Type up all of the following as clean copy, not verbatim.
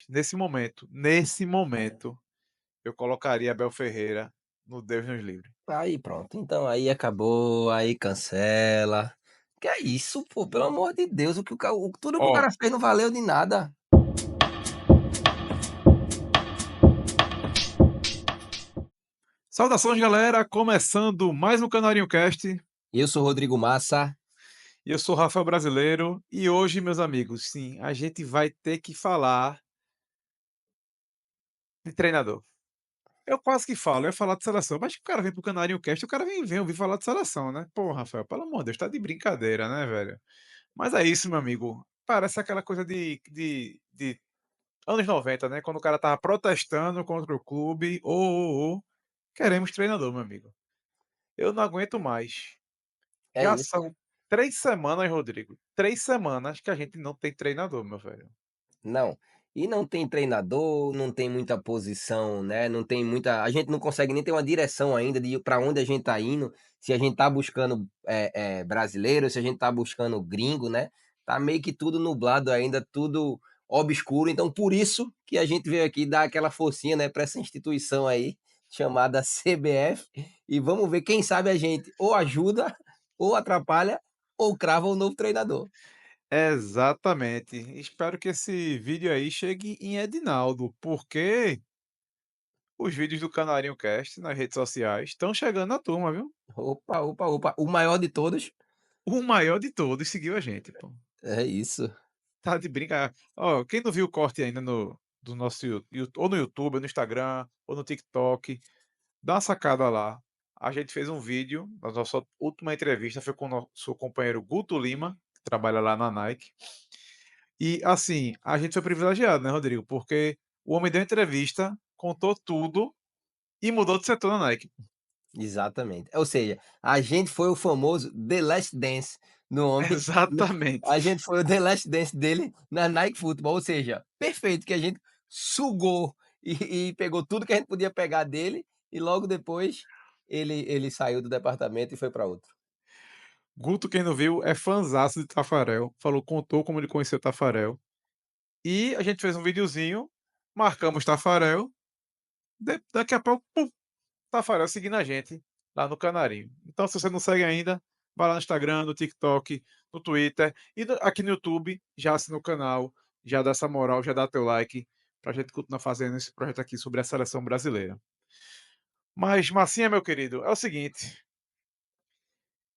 nesse momento, eu colocaria Abel Ferreira no Deus nos livre. Aí pronto, então aí acabou, aí cancela. Que é isso, pô, pelo amor de Deus, o que tudo que o Ó, cara fez não valeu de nada. saudações, galera, começando mais um Canarinho Cast. Eu sou Rodrigo Massa. E eu sou o Rafael Brasileiro e hoje, meus amigos, sim, a gente vai ter que falar de treinador. Eu quase que falo, eu ia falar de seleção, mas o cara vem pro Canarinho Cast, o cara vem ouvir falar de seleção, né? Pô, Rafael, pelo amor de Deus, tá de brincadeira, né, velho? Mas é isso, meu amigo. Parece aquela coisa de anos 90, né? Quando o cara tava protestando contra o clube. Queremos treinador, meu amigo. Eu não aguento mais. É Já isso. são 3 semanas, Rodrigo. 3 semanas que a gente não tem treinador, meu velho. Não. E não tem treinador, não tem muita posição, né, não tem muita a gente não consegue nem ter uma direção ainda de para onde a gente tá indo, se a gente tá buscando, brasileiro, se a gente tá buscando gringo, né, tá meio que tudo nublado ainda, tudo obscuro, então por isso que a gente veio aqui dar aquela forcinha, né, pra essa instituição aí, chamada CBF, e vamos ver, quem sabe a gente ou ajuda, ou atrapalha, ou crava o novo treinador. Exatamente. Espero que esse vídeo aí chegue em Edinaldo, porque os vídeos do Canarinho Cast nas redes sociais estão chegando na turma, viu? Opa, opa, opa. O maior de todos. O maior de todos seguiu a gente, pô. É isso. Tá de brincadeira. Ó, quem não viu o corte ainda do nosso ou no YouTube, ou no Instagram, ou no TikTok, dá uma sacada lá. A gente fez um vídeo, a nossa última entrevista foi com o nosso companheiro Guto Lima, que trabalha lá na Nike. E assim, a gente foi privilegiado, né, Rodrigo? Porque o homem deu entrevista, contou tudo e mudou de setor na Nike. Exatamente. Ou seja, a gente foi o famoso The Last Dance no homem. Exatamente. A gente foi o The Last Dance dele na Nike Football. Ou seja, perfeito, que a gente sugou e pegou tudo que a gente podia pegar dele e logo depois ele saiu do departamento e foi para outro. Guto, quem não viu, é fanzaço de Tafarel. Falou, contou como ele conheceu Tafarel. E a gente fez um videozinho, marcamos Tafarel. Daqui a pouco, pum, Tafarel seguindo a gente lá no Canarinho. Então, se você não segue ainda, vai lá no Instagram, no TikTok, no Twitter e aqui no YouTube, já assina o canal, já dá essa moral, já dá teu like, pra gente continuar fazendo esse projeto aqui sobre a seleção brasileira. Mas, Massinha, meu querido, é o seguinte: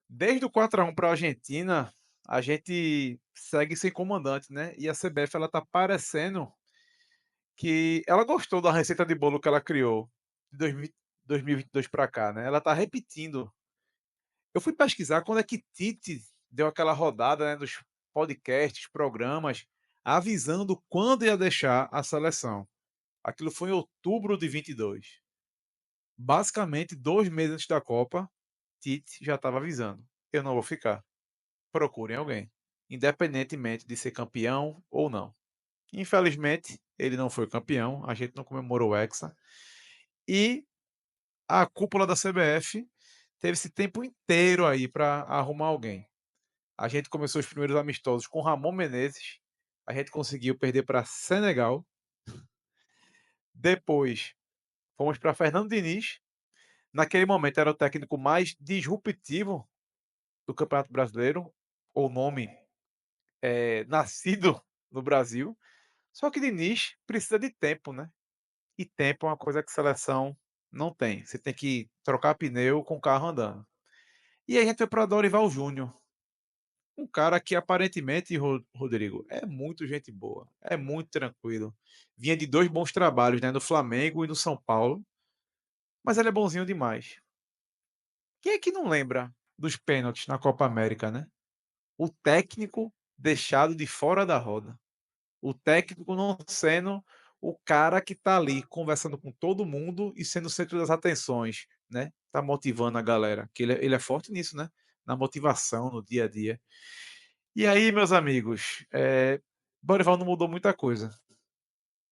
desde o 4-1 para a Argentina, a gente segue sem comandante, né? E a CBF ela tá parecendo que ela gostou da receita de bolo que ela criou de 2022 para cá, né? Ela tá repetindo. Eu fui pesquisar quando é que Tite deu aquela rodada, né, dos podcasts, programas, avisando quando ia deixar a seleção. Aquilo foi em outubro de 22. Basicamente, 2 meses antes da Copa, Tite já estava avisando: eu não vou ficar. Procurem alguém, independentemente de ser campeão ou não. Infelizmente, ele não foi campeão, a gente não comemorou o Hexa. E a cúpula da CBF teve esse tempo inteiro aí para arrumar alguém. A gente começou os primeiros amistosos com Ramon Menezes, a gente conseguiu perder para Senegal. Depois fomos para Fernando Diniz. Naquele momento era o técnico mais disruptivo do Campeonato Brasileiro, o nome nascido no Brasil. Só que Diniz precisa de tempo, né? E tempo é uma coisa que seleção não tem. Você tem que trocar pneu com o carro andando. E aí a gente foi para Dorival Júnior, um cara que aparentemente, Rodrigo, é muito gente boa, é muito tranquilo. Vinha de 2 bons trabalhos, né, no Flamengo e no São Paulo, mas ele é bonzinho demais. Quem é que não lembra dos pênaltis na Copa América, né? O técnico deixado de fora da roda. O técnico não sendo o cara que tá ali conversando com todo mundo e sendo o centro das atenções, né? Tá motivando a galera, que ele é forte nisso, né? Na motivação, no dia a dia. E aí, meus amigos, Dorival não mudou muita coisa.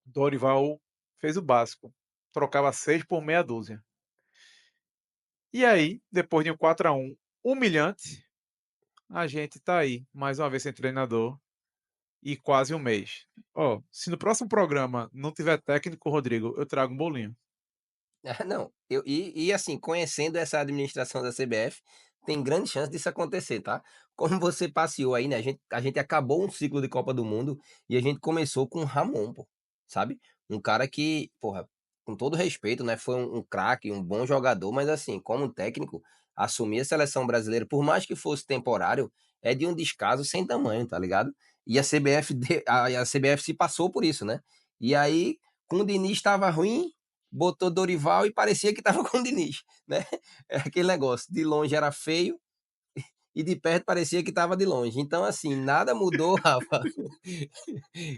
Dorival fez o básico, trocava 6 por meia dúzia. E aí, depois de um 4-1 humilhante, a gente tá aí, mais uma vez sem treinador. e quase um mês. Ó, se no próximo programa não tiver técnico, Rodrigo, eu trago um bolinho. Ah, não, assim, conhecendo essa administração da CBF, tem grande chance disso acontecer, tá. Como você passeou aí, né, a gente acabou um ciclo de Copa do Mundo e a gente começou com o Ramon, pô, sabe. Um cara que, porra, com todo respeito, né, foi um craque, um bom jogador, mas assim, como técnico, assumir a seleção brasileira, por mais que fosse temporário, é de um descaso sem tamanho, tá ligado. E a CBF a CBF se passou por isso, né. E aí, com o Diniz estava ruim, botou Dorival e parecia que estava com o Diniz, né. É aquele negócio, de longe era feio e de perto parecia que estava de longe. Então, assim, nada mudou, Rafa.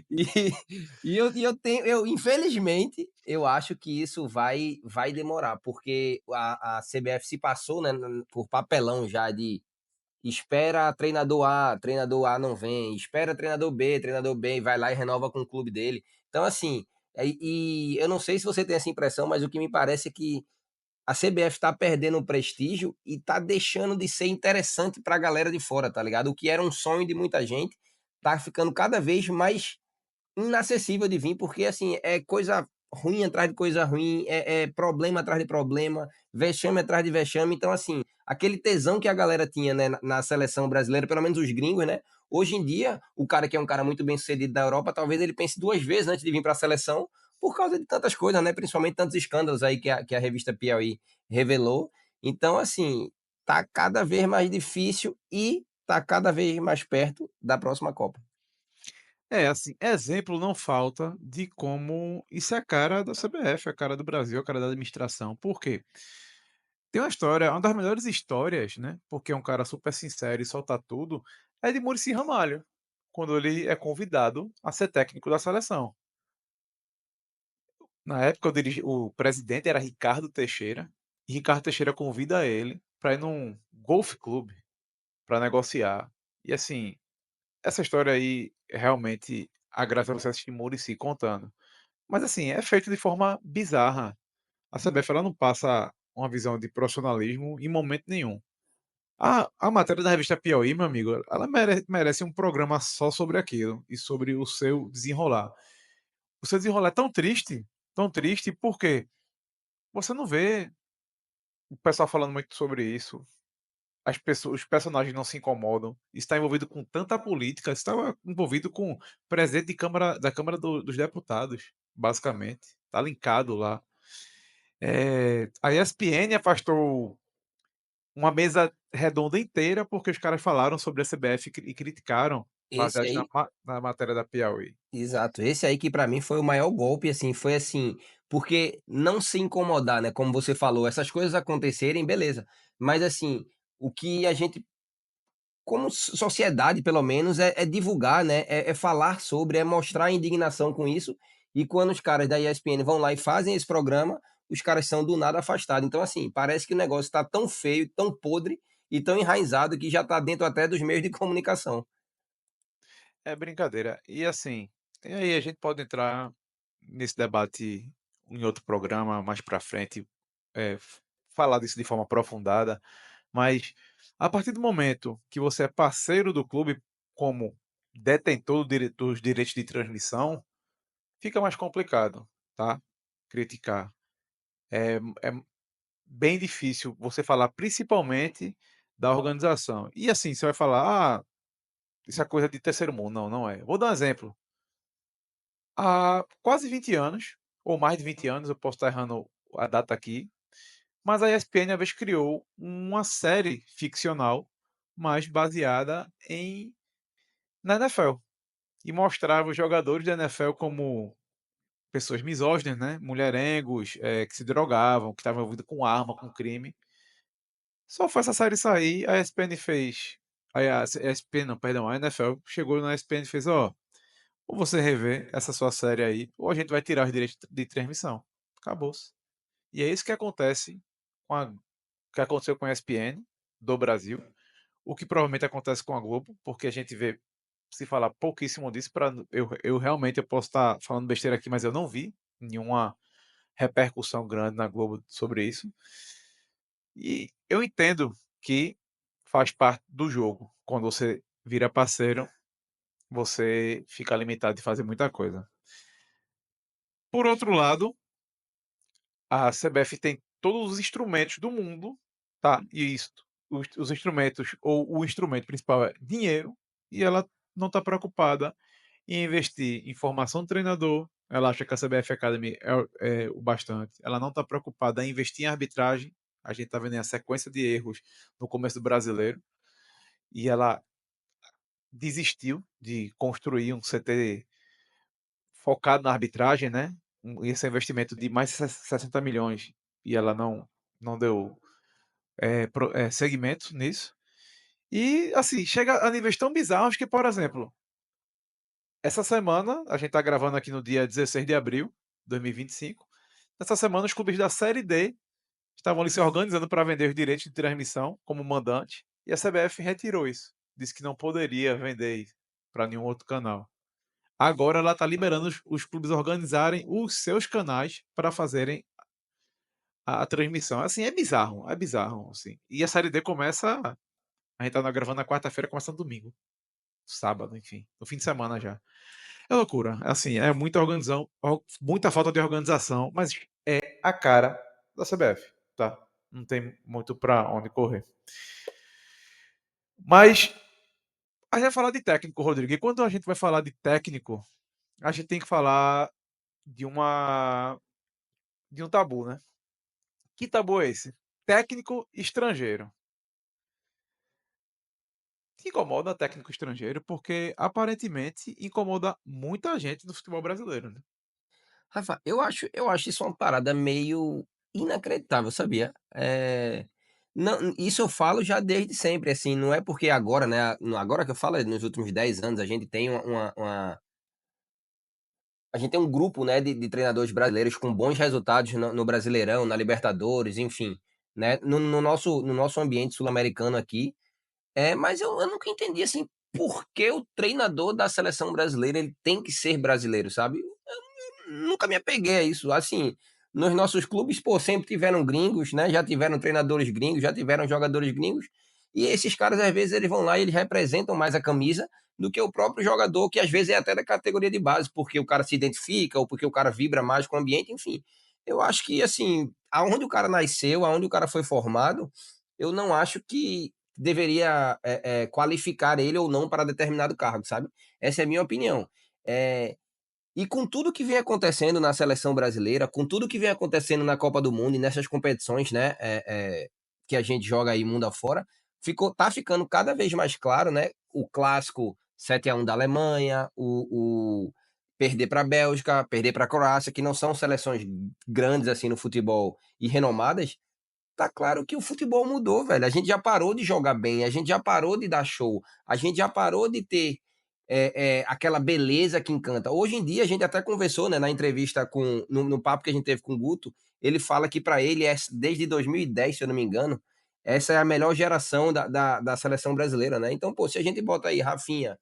E eu tenho eu infelizmente, eu acho que isso vai demorar, porque a CBF se passou, né, por papelão já de treinador A não vem, espera treinador B vai lá e renova com o clube dele. Então, assim, eu não sei se você tem essa impressão, mas o que me parece é que a CBF tá perdendo o prestígio e tá deixando de ser interessante pra galera de fora, tá ligado? O que era um sonho de muita gente, tá ficando cada vez mais inacessível de vir, porque assim, é coisa ruim atrás de coisa ruim, é problema atrás de problema, vexame atrás de vexame. Então, assim, aquele tesão que a galera tinha, né, na seleção brasileira, pelo menos os gringos, né? Hoje em dia, o cara que é um cara muito bem sucedido da Europa, talvez ele pense duas vezes antes de vir para a seleção, por causa de tantas coisas, né? Principalmente tantos escândalos aí que a revista Piauí revelou. Então, assim, tá cada vez mais difícil e tá cada vez mais perto da próxima Copa. É, assim, exemplo não falta de como isso é a cara da CBF, a cara do Brasil, a cara da administração. Por quê? Tem uma história, uma das melhores histórias, né, porque é um cara super sincero e solta tudo, é de Muricy Ramalho, quando ele é convidado a ser técnico da seleção. Na época o presidente era Ricardo Teixeira, e Ricardo Teixeira convida ele para ir num golfe clube, para negociar. E assim, essa história aí realmente agrada você assistir Muricy contando. Mas assim, é feito de forma bizarra. A CBF ela não passa uma visão de profissionalismo em momento nenhum. A matéria da revista Piauí, meu amigo, ela merece um programa só sobre aquilo e sobre o seu desenrolar. O seu desenrolar é tão triste, porque você não vê o pessoal falando muito sobre isso. As pessoas, os personagens não se incomodam. Isso está envolvido com tanta política, isso estava envolvido com o presidente da Câmara dos Deputados, basicamente. Está linkado lá. A ESPN afastou uma mesa redonda inteira, porque os caras falaram sobre a CBF e criticaram, Esse baseados aí na matéria da Piauí. Exato, esse aí que pra mim foi o maior golpe, assim, foi assim, porque não se incomodar, né, como você falou, essas coisas acontecerem, beleza, mas assim, o que a gente, como sociedade pelo menos, é divulgar, né, é falar sobre, é mostrar a indignação com isso, e quando os caras da ESPN vão lá e fazem esse programa, os caras são do nada afastados. Então assim, parece que o negócio tá tão feio, tão podre e tão enraizado que já tá dentro até dos meios de comunicação. É brincadeira. E assim, e aí a gente pode entrar nesse debate em outro programa mais para frente, falar disso de forma aprofundada, mas a partir do momento que você é parceiro do clube como detentor dos direitos de transmissão, fica mais complicado, tá? Criticar. É bem difícil você falar principalmente da organização. E assim, você vai falar: "Ah, isso é coisa de terceiro mundo". Não, não é. Vou dar um exemplo. Há quase 20 anos, ou mais de 20 anos, eu posso estar errando a data aqui, mas a ESPN uma vez criou uma série ficcional, mas baseada na NFL, e mostrava os jogadores da NFL como pessoas misóginas, né, mulherengos, que se drogavam, que estavam envolvidos com arma, com crime. Só foi essa série sair, a ESPN fez, aí a ESPN não, perdão, a NFL chegou na ESPN e fez: "Ó, ou você rever essa sua série aí, ou a gente vai tirar os direitos de transmissão". Acabou-se. E é isso que aconteceu com a ESPN do Brasil, o que provavelmente acontece com a Globo, porque a gente vê se falar pouquíssimo disso. Para eu realmente eu posso estar falando besteira aqui, mas eu não vi nenhuma repercussão grande na Globo sobre isso. E eu entendo que faz parte do jogo. Quando você vira parceiro, você fica limitado de fazer muita coisa. Por outro lado, a CBF tem todos os instrumentos do mundo, tá, e isso, os instrumentos ou o instrumento principal é dinheiro, e ela não está preocupada em investir em formação do treinador, ela acha que a CBF Academy é o bastante, ela não está preocupada em investir em arbitragem, a gente está vendo aí a sequência de erros no começo do Brasileiro, e ela desistiu de construir um CT focado na arbitragem, né, esse investimento de mais de 60 milhões, e ela não deu segmento nisso. E, assim, chega a níveis tão bizarros que, por exemplo, essa semana, a gente está gravando aqui no dia 16 de abril de 2025. Essa semana, os clubes da Série D estavam ali se organizando para vender os direitos de transmissão como mandante, e a CBF retirou isso. Disse que não poderia vender para nenhum outro canal. Agora ela está liberando os clubes organizarem os seus canais para fazerem a transmissão. Assim, é bizarro, assim. E a Série D começa. A gente tá gravando na quarta-feira, começa no domingo, sábado, enfim, no fim de semana já. É loucura, assim, é muita organização, muita falta de organização, mas é a cara da CBF, tá? Não tem muito para onde correr. Mas a gente vai falar de técnico, Rodrigo. E quando a gente vai falar de técnico, a gente tem que falar de uma de um tabu, né? Que tabu é esse? Técnico estrangeiro. Te incomoda técnico estrangeiro porque aparentemente incomoda muita gente no futebol brasileiro, né? Rafa, eu acho isso uma parada meio inacreditável, sabia? Não, isso eu falo já desde sempre, assim, não é porque agora, né, agora que eu falo é nos últimos 10 anos, a gente tem a gente tem um grupo, né, de treinadores brasileiros com bons resultados no Brasileirão, na Libertadores, enfim, né, no nosso ambiente sul-americano aqui. Mas eu nunca entendi, assim, por que o treinador da seleção brasileira, ele tem que ser brasileiro, sabe? Nunca me apeguei a isso. Assim, nos nossos clubes, pô, sempre tiveram gringos, né? Já tiveram treinadores gringos, já tiveram jogadores gringos. E esses caras, às vezes, eles vão lá e eles representam mais a camisa do que o próprio jogador, que às vezes é até da categoria de base, porque o cara se identifica ou porque o cara vibra mais com o ambiente, enfim. Eu acho que, assim, aonde o cara nasceu, aonde o cara foi formado, eu não acho que deveria qualificar ele ou não para determinado cargo, sabe? Essa é a minha opinião. É, e com tudo que vem acontecendo na seleção brasileira, com tudo que vem acontecendo na Copa do Mundo e nessas competições, né, que a gente joga aí mundo afora, tá ficando cada vez mais claro, né, o clássico 7-1 da Alemanha, o perder para a Bélgica, perder para a Croácia, que não são seleções grandes assim no futebol e renomadas, tá claro que o futebol mudou, velho. A gente já parou de jogar bem, a gente já parou de dar show, a gente já parou de ter aquela beleza que encanta. Hoje em dia, a gente até conversou, né, na entrevista no papo que a gente teve com o Guto, ele fala que para ele, desde 2010, se eu não me engano, essa é a melhor geração da seleção brasileira, né? Então, pô, se a gente bota aí Rafinha,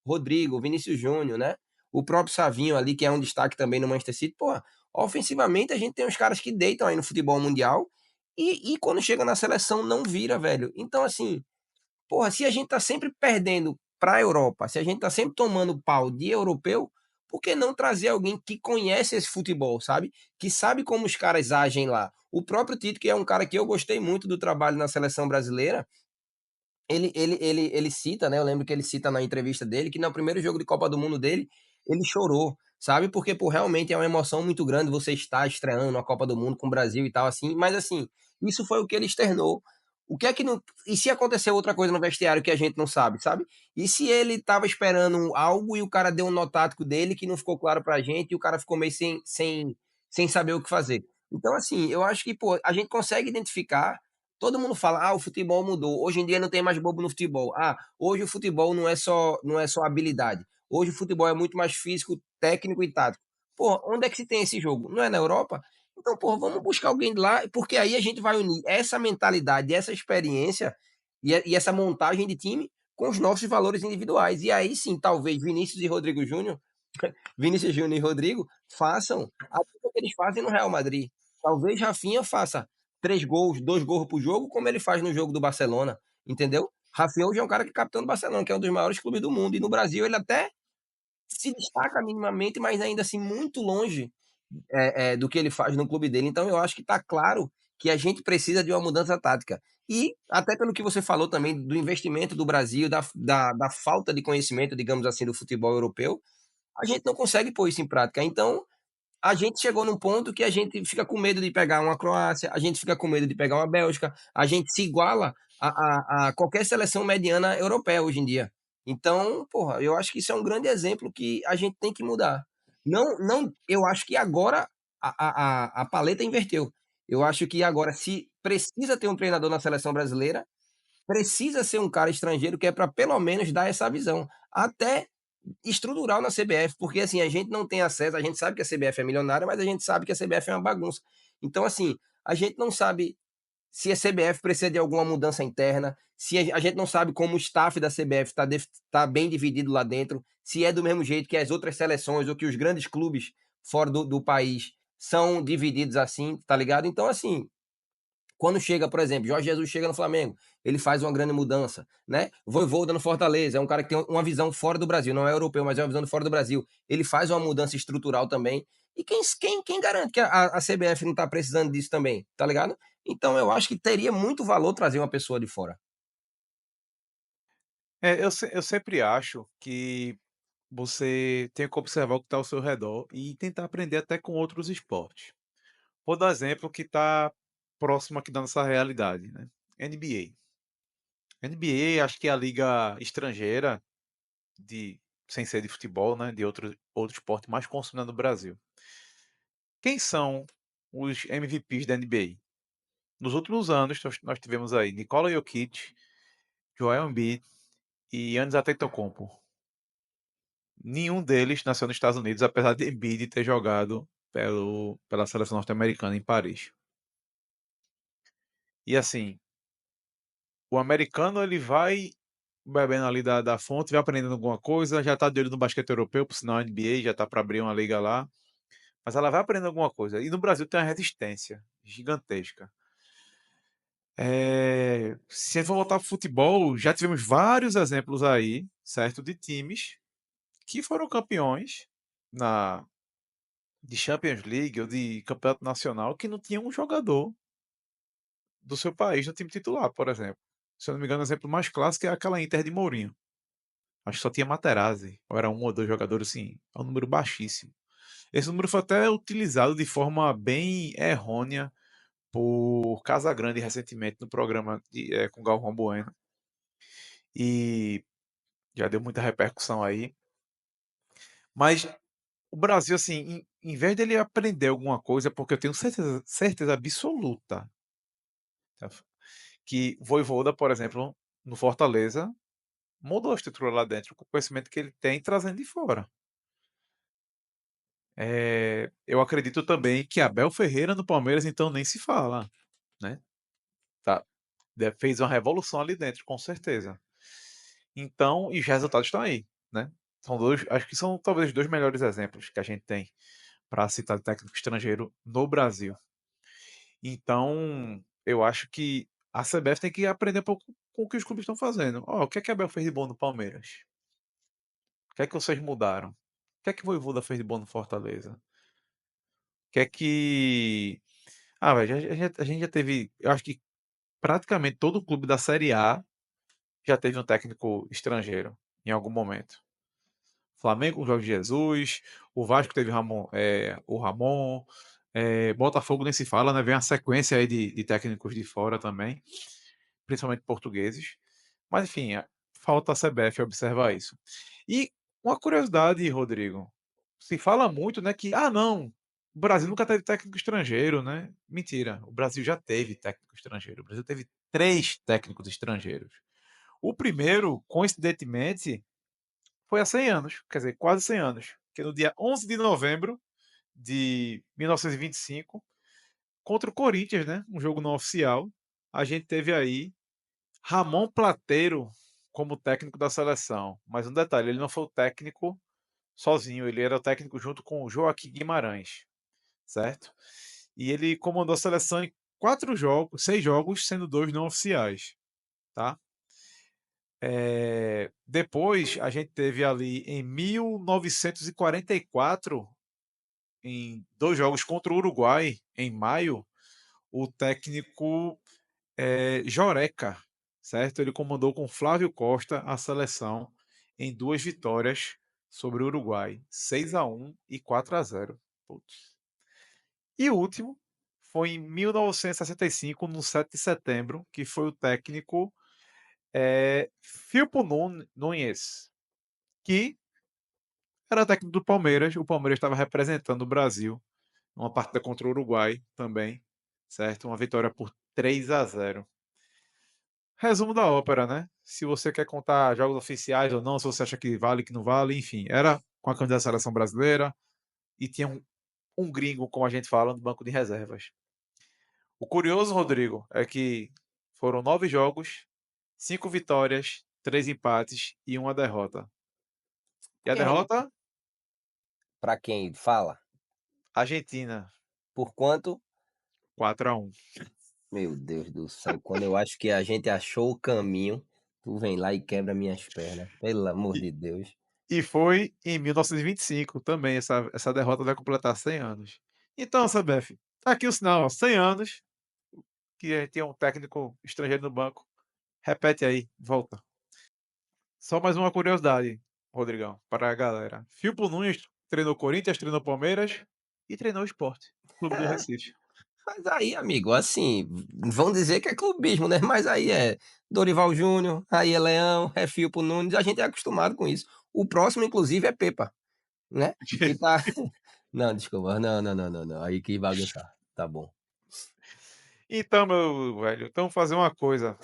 Rodrigo, Vinícius Júnior, né? O próprio Savinho ali, que é um destaque também no Manchester City, pô, ofensivamente a gente tem uns caras que deitam aí no futebol mundial e quando chega na seleção não vira, velho. Então, assim, porra, se a gente tá sempre perdendo pra Europa, se a gente tá sempre tomando pau de europeu, por que não trazer alguém que conhece esse futebol, sabe? Que sabe como os caras agem lá. O próprio Tito, que é um cara que eu gostei muito do trabalho na seleção brasileira, ele cita, né, eu lembro que ele cita na entrevista dele, que no primeiro jogo de Copa do Mundo dele, ele chorou, sabe, porque, pô, realmente é uma emoção muito grande você estar estreando na Copa do Mundo com o Brasil e tal, assim, mas assim, isso foi o que ele externou. O que é que não e se acontecer outra coisa no vestiário que a gente não sabe, sabe? E se ele estava esperando algo e o cara deu um nó tático dele que não ficou claro pra gente e o cara ficou meio sem saber o que fazer. Então, assim, eu acho que, pô, a gente consegue identificar. Todo mundo fala: "Ah, o futebol mudou. Hoje em dia não tem mais bobo no futebol. Ah, hoje o futebol não é só habilidade. Hoje o futebol é muito mais físico, técnico e tático". Pô, onde é que se tem esse jogo? Não é na Europa? Então, pô, vamos buscar alguém de lá, porque aí a gente vai unir essa mentalidade, essa experiência e essa montagem de time com os nossos valores individuais. E aí sim, talvez Vinícius Júnior e Rodrigo façam aquilo que eles fazem no Real Madrid. Talvez Rafinha faça 3 gols, 2 gols por jogo, como ele faz no jogo do Barcelona, entendeu? Rafinha hoje é um cara que é capitão do Barcelona, que é um dos maiores clubes do mundo, e no Brasil ele até se destaca minimamente, mas ainda assim muito longe do que ele faz no clube dele. Então eu acho que está claro que a gente precisa de uma mudança tática. E até pelo que você falou também do investimento do Brasil, da falta de conhecimento, digamos assim, do futebol europeu, a gente não consegue pôr isso em prática. Então a gente chegou num ponto que a gente fica com medo de pegar uma Croácia, a gente fica com medo de pegar uma Bélgica, a gente se iguala a qualquer seleção mediana europeia hoje em dia. Então, porra, eu acho que isso é um grande exemplo que a gente tem que mudar. Não, eu acho que agora a paleta inverteu. Eu acho que agora, se precisa ter um treinador na seleção brasileira, precisa ser um cara estrangeiro que é para pelo menos dar essa visão. Até estrutural na CBF, porque assim, a gente não tem acesso, a gente sabe que a CBF é milionária, mas a gente sabe que a CBF é uma bagunça. Então, assim, a gente não sabe se a CBF precisa de alguma mudança interna, se a gente não sabe como o staff da CBF tá bem dividido lá dentro, se é do mesmo jeito que as outras seleções ou que os grandes clubes fora do país são divididos assim, tá ligado? Então, assim, quando chega, por exemplo, Jorge Jesus chega no Flamengo, ele faz uma grande mudança, né? Vojvoda no Fortaleza, é um cara que tem uma visão fora do Brasil, não é europeu, mas é uma visão de fora do Brasil. Ele faz uma mudança estrutural também. E quem garante que a CBF não tá precisando disso também, tá ligado? Então eu acho que teria muito valor trazer uma pessoa de fora. Eu sempre acho que você tem que observar o que está ao seu redor e tentar aprender até com outros esportes. Vou dar um exemplo que está próximo aqui da nossa realidade, né? NBA. NBA, acho que é a liga estrangeira de sem ser de futebol, né, de outro esporte mais consumido no Brasil. Quem são os MVPs da NBA? Nos últimos anos, nós tivemos aí Nikola Jokic, Joel Embiid e Giannis Antetokounmpo. Nenhum deles nasceu nos Estados Unidos, apesar de Embiid ter jogado pela seleção norte-americana em Paris. E assim, o americano ele vai bebendo ali da fonte, vai aprendendo alguma coisa, já tá de olho no basquete europeu, por sinal a NBA já tá para abrir uma liga lá, mas ela vai aprendendo alguma coisa. E no Brasil tem uma resistência gigantesca. Se a gente for voltar para futebol, já tivemos vários exemplos aí, certo, de times que foram campeões na de Champions League ou de campeonato nacional que não tinha um jogador do seu país no time titular, por exemplo. Se eu não me engano, o exemplo mais clássico é aquela Inter de Mourinho. Acho que só tinha Materazzi, ou era um ou dois jogadores assim, é um número baixíssimo. Esse número foi até utilizado de forma bem errônea por Casagrande recentemente no programa com Galvão Bueno. E já deu muita repercussão aí. Mas o Brasil, assim, em vez dele aprender alguma coisa, porque eu tenho certeza absoluta tá, que Vojvoda, por exemplo, no Fortaleza, mudou a estrutura lá dentro, com o conhecimento que ele tem trazendo de fora. Eu acredito também que Abel Ferreira no Palmeiras, então, nem se fala, né? Tá, fez uma revolução ali dentro, com certeza. Então, e os resultados estão aí, né? São dois, acho que são talvez os dois melhores exemplos que a gente tem para citar de técnico estrangeiro no Brasil. Então, eu acho que a CBF tem que aprender um pouco com o que os clubes estão fazendo. Ó, o que é que a Abel fez de bom no Palmeiras? O que é que vocês mudaram? O que é que o Voivoda fez de bom no Fortaleza? O que é que. Ah, velho, a gente já teve. Eu acho que praticamente todo clube da Série A já teve um técnico estrangeiro em algum momento. Flamengo com o Jorge Jesus, o Vasco teve o Ramon, Botafogo nem se fala, né? Vem uma sequência aí de técnicos de fora também, principalmente portugueses. Mas enfim, falta a CBF observar isso. E uma curiosidade, Rodrigo, se fala muito, né, que não, o Brasil nunca teve técnico estrangeiro, né? Mentira, o Brasil já teve técnico estrangeiro. O Brasil teve três técnicos estrangeiros. O primeiro, coincidentemente, foi há 100 anos, quer dizer, quase 100 anos, que no dia 11 de novembro de 1925, contra o Corinthians, né, um jogo não oficial, a gente teve aí Ramon Plateiro como técnico da seleção. Mas um detalhe, ele não foi o técnico sozinho, ele era o técnico junto com o Joaquim Guimarães, certo? E ele comandou a seleção em 4 jogos, 6 jogos, sendo 2 não oficiais, tá? Depois a gente teve ali em 1944, em 2 jogos contra o Uruguai, em maio, o técnico, Joreca, certo? Ele comandou com Flávio Costa a seleção em 2 vitórias sobre o Uruguai, 6-1 e 4-0. Putz. E o último foi em 1965, no 7 de setembro, que foi o técnico, Firpo Núñez, que era técnico do Palmeiras. O Palmeiras estava representando o Brasil numa partida contra o Uruguai também, certo? Uma vitória por 3-0. Resumo da ópera, né? Se você quer contar jogos oficiais ou não, se você acha que vale, que não vale, enfim, era com a camisa da seleção brasileira e tinha um gringo, como a gente fala, no banco de reservas. O curioso, Rodrigo, é que foram 9 jogos, 5 vitórias, 3 empates e uma derrota. E a Quem? derrota? Pra quem? Fala. Argentina, Por quanto? 4-1. Meu Deus do céu, quando eu acho que a gente achou o caminho, tu vem lá e quebra minhas pernas, pelo amor E, de Deus. e foi em 1925 também, essa derrota vai completar 100 anos. Então, CBF, tá aqui o sinal, ó, 100 anos, que a gente tem um técnico estrangeiro no banco. Repete aí, volta. Só mais uma curiosidade, Rodrigão, para a galera. Firpo Nunes treinou Corinthians, treinou Palmeiras e treinou o Sport, Clube do Recife. Mas aí, amigo, assim, vão dizer que é clubismo, né, mas aí é Dorival Júnior, aí é Leão, é Firpo Nunes, a gente é acostumado com isso. O próximo inclusive é Pepa, né, que tá não, desculpa, não, não, não, não, não, aí quis bagunçar, tá bom. Então, meu velho, então fazer uma coisa.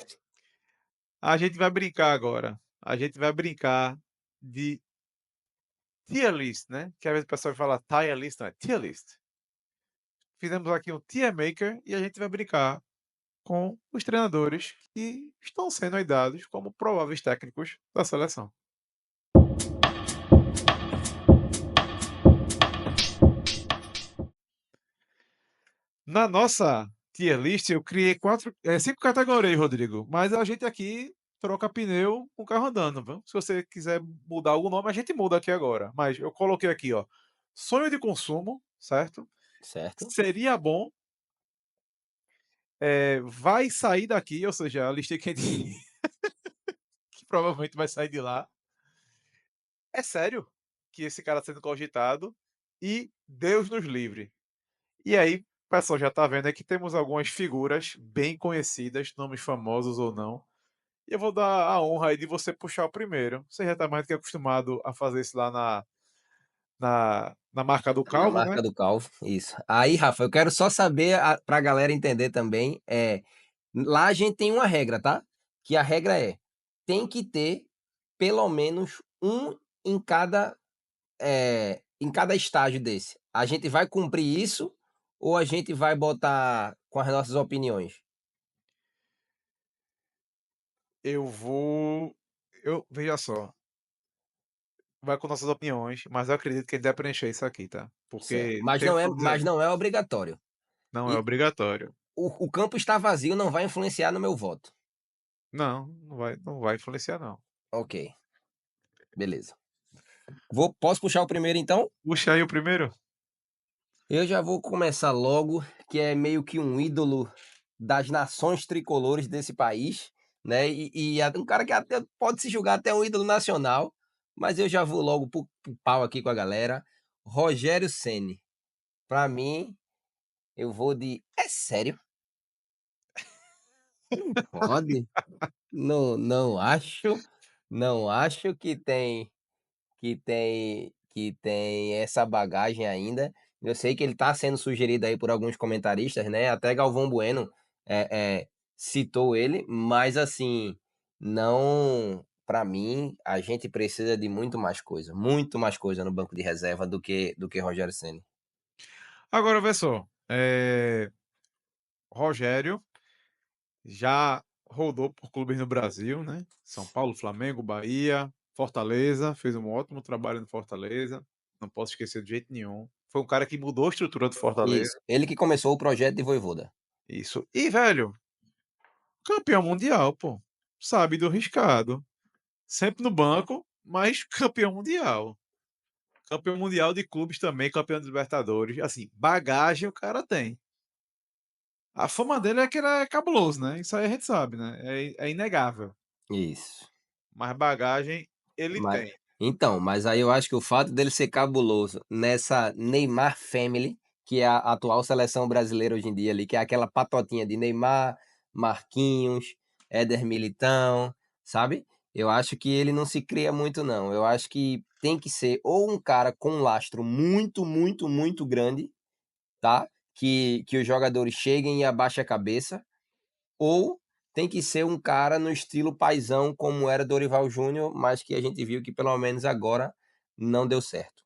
A gente vai brincar agora. A gente vai brincar de tier list, né? Que às vezes o pessoal fala tier list, não é tier list. Fizemos aqui um tier maker e a gente vai brincar com os treinadores que estão sendo aí dados como prováveis técnicos da seleção. Na nossa tier list, eu criei 5 categorias, Rodrigo, mas a gente aqui troca pneu com o carro andando, viu? Se você quiser mudar algum nome, a gente muda aqui agora. Mas eu coloquei aqui, ó, sonho de consumo, certo? Certo? Seria bom, vai sair daqui, ou seja, a lista que, que provavelmente vai sair de lá. É sério que esse cara está sendo cogitado e Deus nos livre. E aí, o pessoal já tá vendo aí que temos algumas figuras bem conhecidas, nomes famosos ou não. E eu vou dar a honra aí de você puxar o primeiro. Você já está mais do que acostumado a fazer isso lá na marca do Na calvo, né? marca do calvo, isso. Aí, Rafa, eu quero só saber, pra galera entender também, lá a gente tem uma regra, tá? Que a regra é: tem que ter pelo menos um em cada estágio desse. A gente vai cumprir isso ou a gente vai botar com as nossas opiniões? Eu vou. Veja só, vai com nossas opiniões, mas eu acredito que a gente deve preencher isso aqui, tá? Certo. Porque tem o que eu Mas dizer, não é obrigatório. não é E obrigatório. o campo está vazio, não vai influenciar no meu voto. Não, não vai influenciar, não. Ok, beleza. Posso puxar o primeiro então? Puxa aí o primeiro. Eu já vou começar logo, que é meio que um ídolo das nações tricolores desse país, né? Um cara que até pode se julgar até um ídolo nacional, mas eu já vou logo pro pau aqui com a galera. Rogério Ceni. Pra mim, eu vou de. É sério? Não pode? Não, não acho. Não acho que tem essa bagagem ainda. Eu sei que ele está sendo sugerido aí por alguns comentaristas, né, até Galvão Bueno, citou ele, mas assim, não, para mim, a gente precisa de muito mais coisa no banco de reserva do que Rogério Ceni. Agora, vê só. Rogério já rodou por clubes no Brasil, né? São Paulo, Flamengo, Bahia, Fortaleza. Fez um ótimo trabalho no Fortaleza. Não posso esquecer de jeito nenhum. Foi um cara que mudou a estrutura do Fortaleza. Isso, ele que começou o projeto de Vojvoda. Isso. E, velho, campeão mundial, pô. Sabe do riscado. sempre no banco, mas campeão mundial. Campeão mundial de clubes também, campeão de Libertadores. Assim, bagagem o cara tem. A fama dele é que ele é cabuloso, né? Isso aí a gente sabe, né? É inegável. Isso. Mas bagagem ele Mas tem. então, mas aí eu acho que o fato dele ser cabuloso nessa Neymar Family, que é a atual seleção brasileira hoje em dia ali, que é aquela patotinha de Neymar, Marquinhos, Éder Militão, sabe? Eu acho que ele não se cria muito não. Eu acho que tem que ser ou um cara com um lastro muito, muito, muito grande, tá? Que os jogadores cheguem e abaixem a cabeça, ou tem que ser um cara no estilo paizão, como era Dorival Júnior, mas que a gente viu que pelo menos agora não deu certo.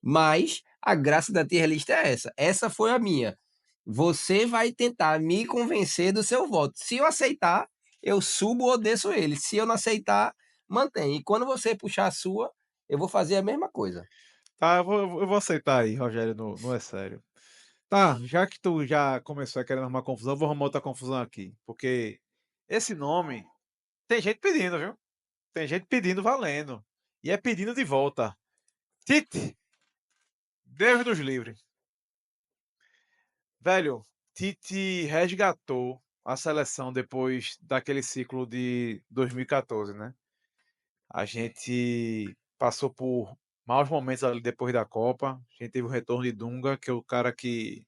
Mas a graça da tier list é essa. Essa foi a minha. Você vai tentar me convencer do seu voto. Se eu aceitar, eu subo ou desço ele. Se eu não aceitar, mantém. E quando você puxar a sua, eu vou fazer a mesma coisa. Tá, eu vou aceitar aí, Rogério, não é sério. Tá, já que tu já começou a querer arrumar confusão, vou arrumar outra confusão aqui. Porque esse nome tem gente pedindo, viu? Tem gente pedindo valendo. E é pedindo de volta. Tite, Deus nos livre. Velho, Tite resgatou a seleção depois daquele ciclo de 2014, né? A gente passou por maus momentos ali depois da Copa. A gente teve o retorno de Dunga, que é o cara que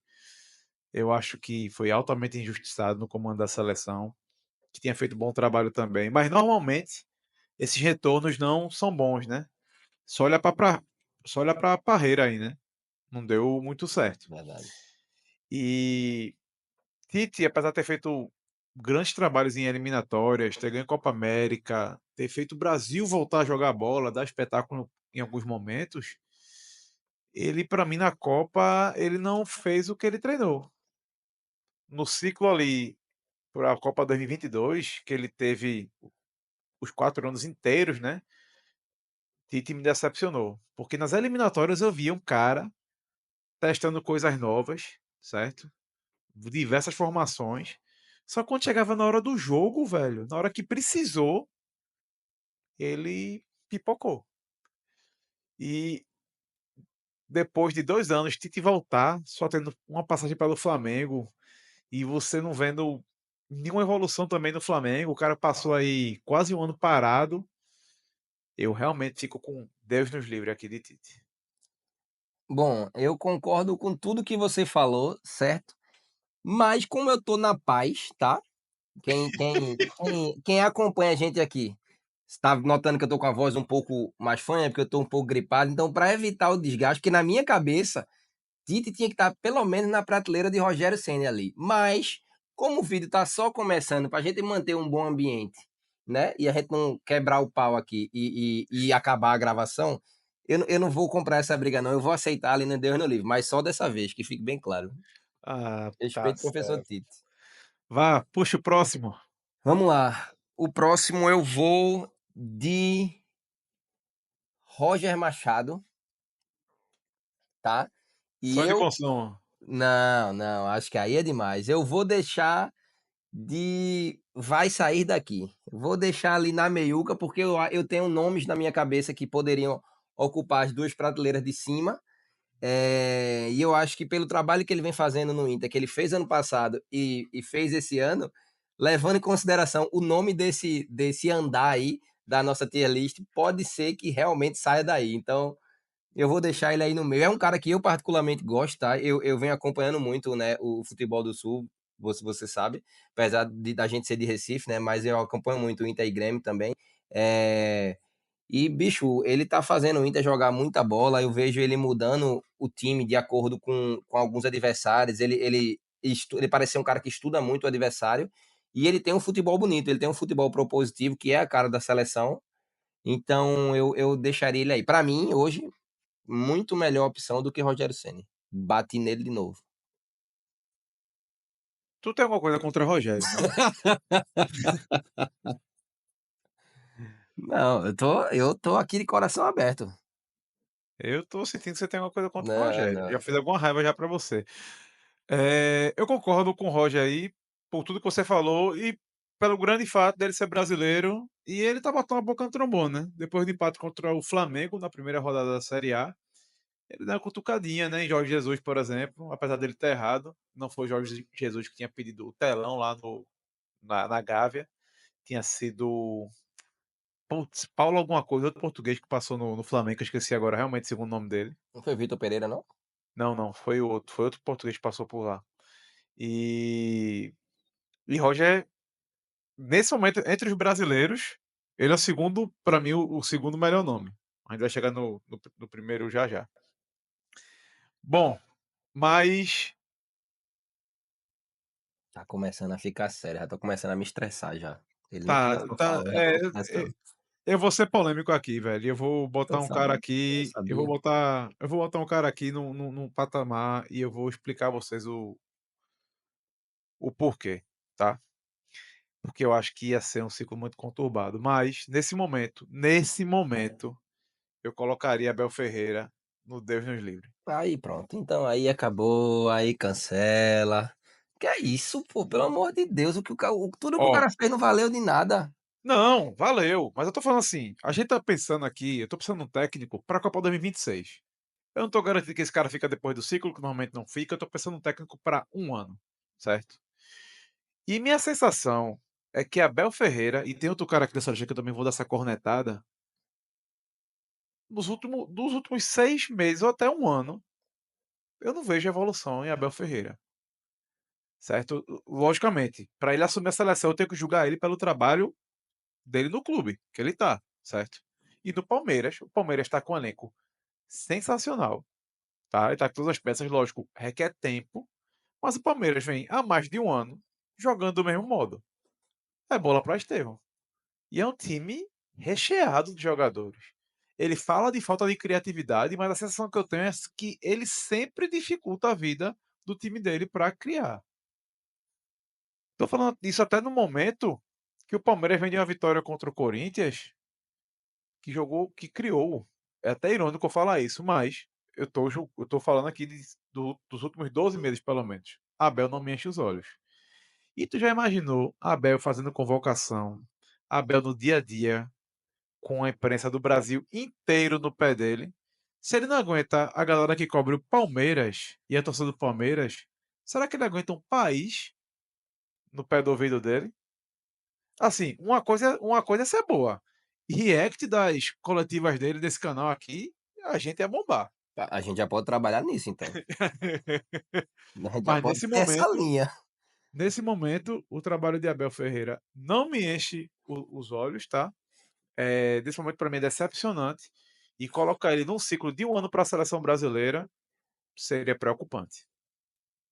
eu acho que foi altamente injustiçado no comando da seleção, que tinha feito bom trabalho também. Mas normalmente esses retornos não são bons, né? Só olha para só olha para Parreira aí, né? Não deu muito certo. Verdade. E Tite, apesar de ter feito grandes trabalhos em eliminatórias, ter ganho Copa América, ter feito o Brasil voltar a jogar bola, dar espetáculo em alguns momentos, ele, para mim, na Copa, ele não fez o que ele treinou. No ciclo ali, para a Copa 2022, que ele teve os 4 anos inteiros, né? Tite me decepcionou. Porque nas eliminatórias eu via um cara testando coisas novas, certo? Diversas formações. Só quando chegava na hora do jogo, velho, na hora que precisou, ele pipocou. E depois de 2 anos, Tite voltar, só tendo uma passagem pelo Flamengo, e você não vendo nenhuma evolução também no Flamengo, o cara passou aí quase um ano parado. Eu realmente fico com Deus nos livre aqui de Tite. Bom, eu concordo com tudo que você falou, certo? Mas como eu tô na paz, tá? Quem acompanha a gente aqui está notando que eu tô com a voz um pouco mais fanha, porque eu tô um pouco gripado. Então, para evitar o desgaste, porque na minha cabeça, Tite tinha que estar pelo menos na prateleira de Rogério Ceni ali. Mas, como o vídeo tá só começando, para a gente manter um bom ambiente, né? E a gente não quebrar o pau aqui e acabar a gravação, eu não vou comprar essa briga, não. Eu vou aceitar ali no Deus no livre, mas só dessa vez, que fique bem claro. Ah, tá Respeito o professor certo. Tite. Vá, puxa o próximo. Vamos lá. O próximo eu vou de Roger Machado, tá? E Sonho de eu. consumo. Não, não, acho que aí é demais. Eu vou deixar de. Vai sair daqui. Vou deixar ali na meiuca, porque eu tenho nomes na minha cabeça que poderiam ocupar as duas prateleiras de cima. E eu acho que pelo trabalho que ele vem fazendo no Inter, que ele fez ano passado e fez esse ano, levando em consideração o nome desse andar aí da nossa tier list, pode ser que realmente saia daí. Então, eu vou deixar ele aí no meio. É um cara que eu particularmente gosto, tá? Eu venho acompanhando muito, né, o futebol do Sul, você sabe, apesar da gente ser de Recife, né? Mas eu acompanho muito o Inter e Grêmio também. É, e, bicho, ele tá fazendo o Inter jogar muita bola. Eu vejo ele mudando o time de acordo com alguns adversários. Ele parece ser um cara que estuda muito o adversário. E ele tem um futebol bonito, ele tem um futebol propositivo, que é a cara da seleção. Então eu deixaria ele aí. Para mim, hoje, muito melhor opção do que Rogério Ceni. Bati nele de novo. Tu tem alguma coisa contra Rogério, não? Não, eu tô aqui de coração aberto. Eu tô sentindo que você tem alguma coisa contra o Não, Rogério. Já não. fiz alguma raiva já pra você. Eu concordo com o Roger aí, por tudo que você falou, e pelo grande fato dele ser brasileiro, e ele tá botando a boca no trombone, né. Depois do empate contra o Flamengo na primeira rodada da Série A, ele deu uma cutucadinha, né, em Jorge Jesus, por exemplo, apesar dele ter errado, não foi Jorge Jesus que tinha pedido o telão lá no na Gávea, tinha sido, putz, Paulo alguma coisa, outro português que passou no Flamengo, que eu esqueci agora realmente o segundo nome dele. Não foi Vitor Pereira, não? Não, não, foi outro português que passou por lá. E Roger, nesse momento, entre os brasileiros, ele é o segundo, para mim, o segundo melhor nome. A gente vai chegar no primeiro já já. Bom, mas Tá começando a ficar sério, já tô começando a me estressar já. Ele nem tá, começou a tá, falar, eu já tô me estressando. eu vou ser polêmico aqui, velho. Eu vou Eu botar um cara sabia, eu aqui, sabia. eu vou botar um cara aqui num patamar e eu vou explicar a vocês o porquê, tá? Porque eu acho que ia ser um ciclo muito conturbado. Mas, nesse momento, eu colocaria Abel Ferreira no Deus nos livre. Aí pronto, então aí acabou, aí cancela. Que é isso, pô, pelo amor de Deus, o que tudo que o Ó, cara fez não valeu de nada. não, valeu, mas eu tô falando assim, a gente tá pensando aqui, eu tô pensando num técnico pra Copa 2026. Eu não tô garantindo que esse cara fica depois do ciclo, que normalmente não fica, eu tô pensando num técnico pra um ano, certo? E minha sensação é que Abel Ferreira, e tem outro cara aqui dessa lista que eu também vou dar essa cornetada, dos últimos 6 meses ou até um ano, eu não vejo evolução em Abel Ferreira, certo? Logicamente, para ele assumir a seleção, eu tenho que julgar ele pelo trabalho dele no clube, que ele tá, certo? E no Palmeiras, o Palmeiras tá com um elenco sensacional, tá? Ele tá com todas as peças, lógico, requer tempo, mas o Palmeiras vem há mais de um ano jogando do mesmo modo. É bola para Estevão. E é um time recheado de jogadores. Ele fala de falta de criatividade, mas a sensação que eu tenho é que ele sempre dificulta a vida do time dele para criar. Tô falando isso até no momento que o Palmeiras vem de uma vitória contra o Corinthians, que jogou, que criou. É até irônico eu falar isso, mas eu tô falando aqui dos últimos 12 meses, pelo menos. Abel não me enche os olhos. E tu já imaginou Abel fazendo convocação, Abel no dia a dia, com a imprensa do Brasil inteiro no pé dele? Se ele não aguenta a galera que cobre o Palmeiras e a torcida do Palmeiras, será que ele aguenta um país no pé do ouvido dele? Assim, uma coisa é ser boa. React das coletivas dele, desse canal aqui, a gente ia bombar. A gente já pode trabalhar nisso então. A gente já Mas pode ter essa linha. nesse momento, o trabalho de Abel Ferreira não me enche os olhos, tá? Desse momento para mim é decepcionante. E colocar ele num ciclo de um ano para a seleção brasileira seria preocupante.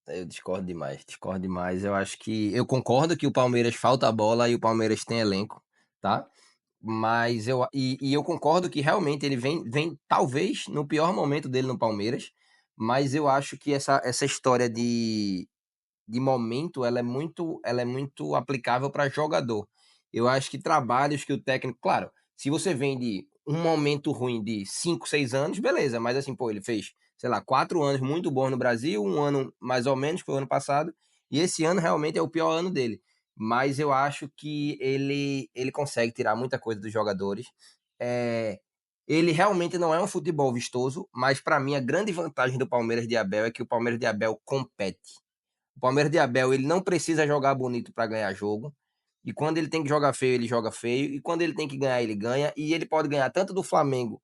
Eu discordo demais, discordo demais. Eu acho que eu concordo que o Palmeiras falta a bola e o Palmeiras tem elenco, tá? Mas eu concordo que realmente ele vem talvez no pior momento dele no Palmeiras, mas eu acho que essa história de momento ela é muito aplicável para jogador. Eu acho que trabalhos que o técnico, claro, se você vem de um momento ruim de 5 6 anos, beleza, mas assim, pô, ele fez, sei lá, 4 anos muito bons no Brasil, um ano mais ou menos, que foi o ano passado, e esse ano realmente é o pior ano dele. Mas eu acho que ele consegue tirar muita coisa dos jogadores. É, ele realmente não é um futebol vistoso, mas para mim a grande vantagem do Palmeiras de Abel é que o Palmeiras de Abel compete. O Palmeiras de Abel, ele não precisa jogar bonito para ganhar jogo. E quando ele tem que jogar feio, ele joga feio. E quando ele tem que ganhar, ele ganha. E ele pode ganhar tanto do Flamengo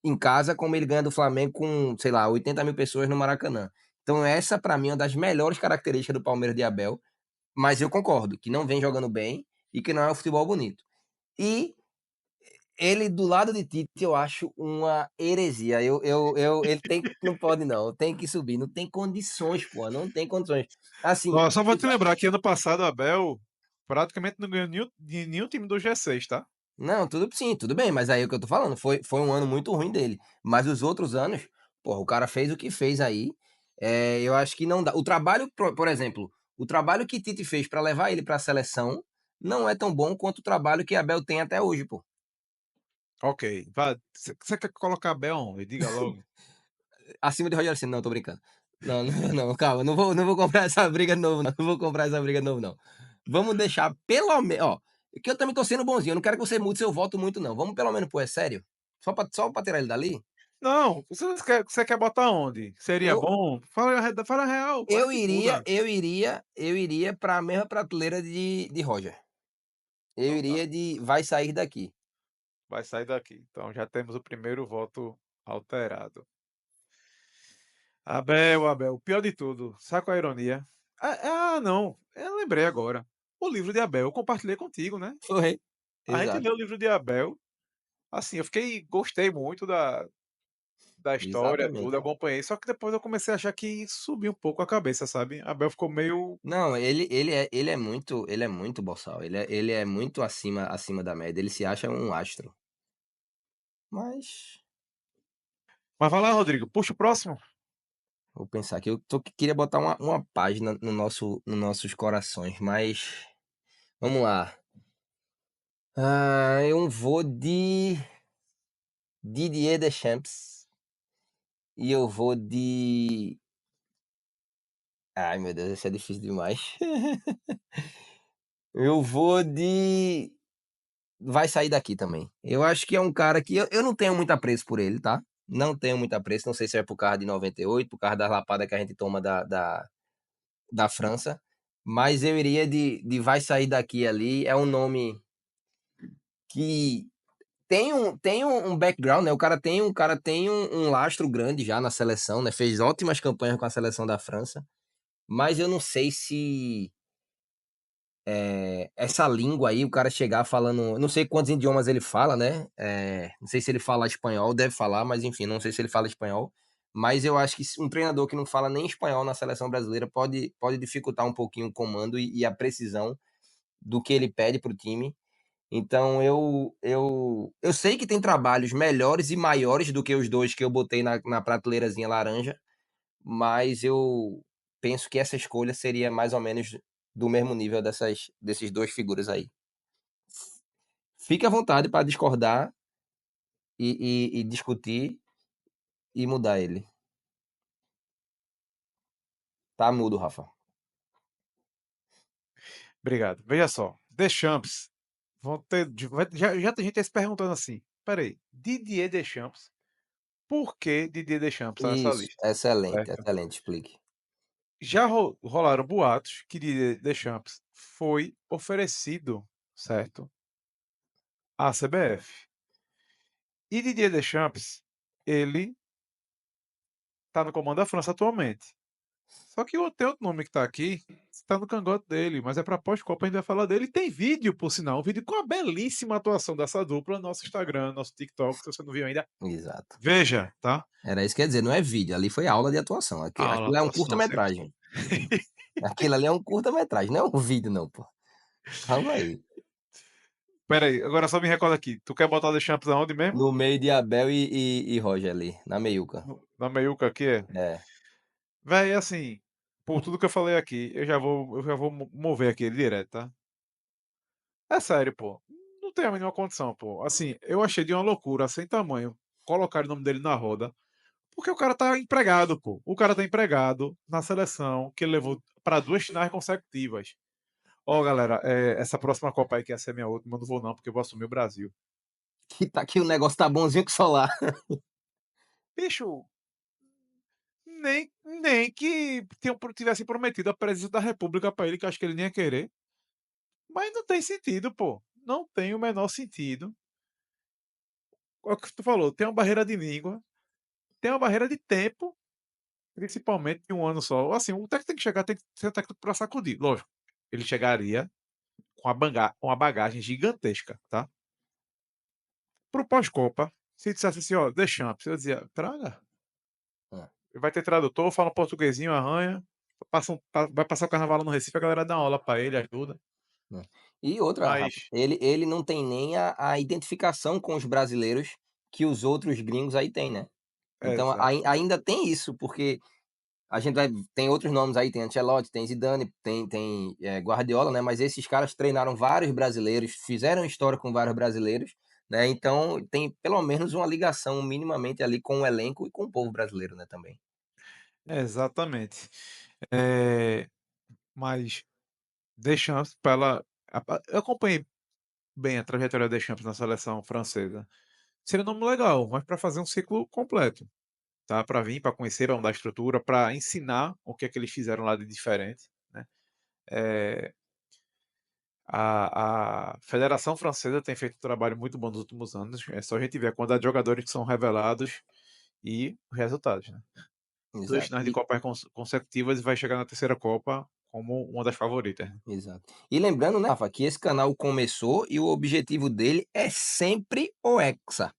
em casa, como ele ganha do Flamengo com, sei lá, 80 mil pessoas no Maracanã. Então, essa, para mim, é uma das melhores características do Palmeiras de Abel. Mas eu concordo que não vem jogando bem e que não é um futebol bonito. E ele do lado de Tite, eu acho uma heresia. Ele tem, não pode não, tem que subir, não tem condições, pô, não tem condições. Assim, Ó, só vou te lembrar que ano passado o Abel praticamente não ganhou de nenhum time do G6, tá? não, tudo sim, tudo bem, mas aí é o que eu tô falando, foi um ano muito ruim dele. Mas os outros anos, porra, o cara fez o que fez aí. Eu acho que não dá. O trabalho, por exemplo, o trabalho que Tite fez pra levar ele pra seleção não é tão bom quanto o trabalho que Abel tem até hoje, pô. Ok, vá. Você quer colocar Abel onde? Diga logo. Acima de Rogério Ceni, não, tô brincando. Não, não, não, calma, não vou comprar essa briga de novo, não. Não vou comprar essa briga de novo, não. Vamos deixar pelo menos, ó, que eu também tô sendo bonzinho, eu não quero que você mude seu voto muito não, vamos pelo menos pôr é sério? Só pra tirar ele dali? Não, você quer botar onde? Seria Eu bom? Fala a real, a eu gente iria muda. eu iria eu iria pra mesma prateleira de Roger. Eu Então tá, iria de vai sair daqui. vai sair daqui. Então já temos o primeiro voto alterado. Abel, Abel, o pior de tudo, sabe qual é a ironia? Não, eu lembrei agora. O livro de Abel, eu compartilhei contigo, né? Foi. A gente Exato, leu o livro de Abel, assim, gostei muito da história, tudo, exatamente. acompanhei, só que depois eu comecei a achar que subiu um pouco a cabeça, sabe? Abel ficou meio. Não, ele é muito boçal, ele é muito acima da média, ele se acha um astro. Mas, Mas vai lá, Rodrigo, puxa o próximo. vou pensar aqui, queria botar uma página no nossos corações, mas vamos lá. Eu vou de Didier Deschamps e eu vou de ai meu Deus, esse é difícil demais. Eu vou de vai sair daqui também. Eu acho que é um cara que eu não tenho muito apreço por ele, tá? Não tenho muito apreço, não sei se é por causa de 98, por causa da lapada que a gente toma da França, mas eu iria de vai sair daqui ali, é um nome que tem um background, né, o cara tem um lastro grande já na seleção, né, fez ótimas campanhas com a seleção da França, mas eu não sei se essa língua aí, o cara chegar falando, não sei quantos idiomas ele fala, né? Não sei se ele fala espanhol, deve falar, mas enfim, não sei se ele fala espanhol. Mas eu acho que um treinador que não fala nem espanhol na seleção brasileira pode dificultar um pouquinho o comando e a precisão do que ele pede para o time. Então eu sei que tem trabalhos melhores e maiores do que os dois que eu botei na prateleirazinha laranja, mas eu penso que essa escolha seria mais ou menos do mesmo nível desses 2 figuras aí. Fique à vontade para discordar e discutir e mudar ele. Tá mudo, Rafa. Obrigado. Veja só, Deschamps, vão ter, já tem gente aí se perguntando assim, peraí, Didier Deschamps, por que Didier Deschamps está nessa Isso, lista? excelente, Certo? excelente, explique. Já rolaram boatos que Didier Deschamps foi oferecido, certo, à CBF. E Didier Deschamps, ele está no comando da França atualmente. Só que tem outro nome que está aqui, está no cangote dele, mas é para pós-Copa, a gente vai falar dele. E tem vídeo, por sinal, um vídeo com a belíssima atuação dessa dupla no nosso Instagram, nosso TikTok, se você não viu ainda, Exato. veja, tá? Era isso que quer dizer, não é vídeo, ali foi aula de atuação. Aula, Aquilo é um atuação, sempre. curta-metragem. Aquilo ali é um curta-metragem, não é um vídeo não, pô. Calma aí. Pera aí, agora só me recorda aqui. Tu quer botar o Deschamps aonde mesmo? No meio de Abel e Roger ali, na meiuca. Na meiuca aqui, é? É, Véi, assim, por tudo que eu falei aqui, eu já vou mover aqui ele direto, tá? É sério, pô. Não tem a mínima condição, pô. Assim, eu achei de uma loucura, sem tamanho, colocar o nome dele na roda, porque o cara tá empregado, pô. O cara tá empregado na seleção que ele levou para 2 finais consecutivas. Ó, galera, essa próxima Copa aí que ia ser minha última, eu não vou não, porque eu vou assumir o Brasil. que o negócio tá bonzinho que só lá. Bicho, nem que tivesse prometido a presidência da República pra ele, que eu acho que ele nem ia querer. Mas não tem sentido, pô. Não tem o menor sentido. É o que tu falou, tem uma barreira de língua, tem uma barreira de tempo, principalmente de um ano só. Assim, um técnico tem que chegar, tem que ser um técnico pra sacudir. Lógico, ele chegaria com uma bagagem gigantesca, tá? Pro pós-Copa, se dissesse assim, ó, Deschamps, eu dizia, traga. É, Vai ter tradutor, fala um portuguesinho, arranha. Vai passar o carnaval no Recife, a galera dá uma aula pra ele, ajuda. é. E outra, Rafa, Mas, ele não tem nem a identificação com os brasileiros que os outros gringos aí têm, né? Então exatamente. ainda tem isso, porque a gente tem outros nomes aí, tem Ancelotti, tem Zidane, tem Guardiola, né? Mas esses caras treinaram vários brasileiros, fizeram história com vários brasileiros, né? Então tem pelo menos uma ligação minimamente ali com o elenco e com o povo brasileiro, né? Também. Exatamente. Eh, mas Deschamps, pela eu acompanhei bem a trajetória de Deschamps na seleção francesa. Seria um nome legal, mas para fazer um ciclo completo, tá, para vir, para conhecer, pra mudar a estrutura, para ensinar o que é que eles fizeram lá de diferente, né. Eh, a Federação Francesa tem feito um trabalho muito bom nos últimos anos, é só a gente ver a quantidade de jogadores que são revelados e os resultados, né. 2 Exato. finais de Copa consecutivas e vai chegar na terceira Copa como uma das favoritas, né. Exato. E lembrando, né, Rafa, que esse canal começou e o objetivo dele é sempre o Hexa.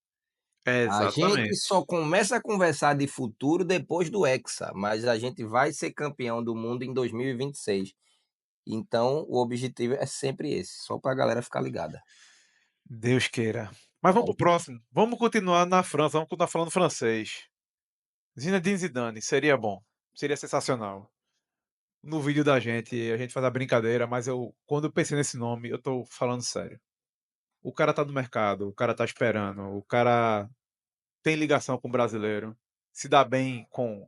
A gente Exatamente. só começa a conversar de futuro depois do Hexa, mas a gente vai ser campeão do mundo em 2026. Então, o objetivo é sempre esse, só pra galera ficar ligada. Deus queira. Mas vamos para o próximo. Vamos continuar na França, vamos continuar falando francês. Zinedine Zidane, seria bom, seria sensacional. No vídeo da gente, a gente faz a brincadeira, mas quando eu pensei nesse nome, eu tô falando sério. O cara tá no mercado, o cara tá esperando, o cara tem ligação com o brasileiro, se dá bem com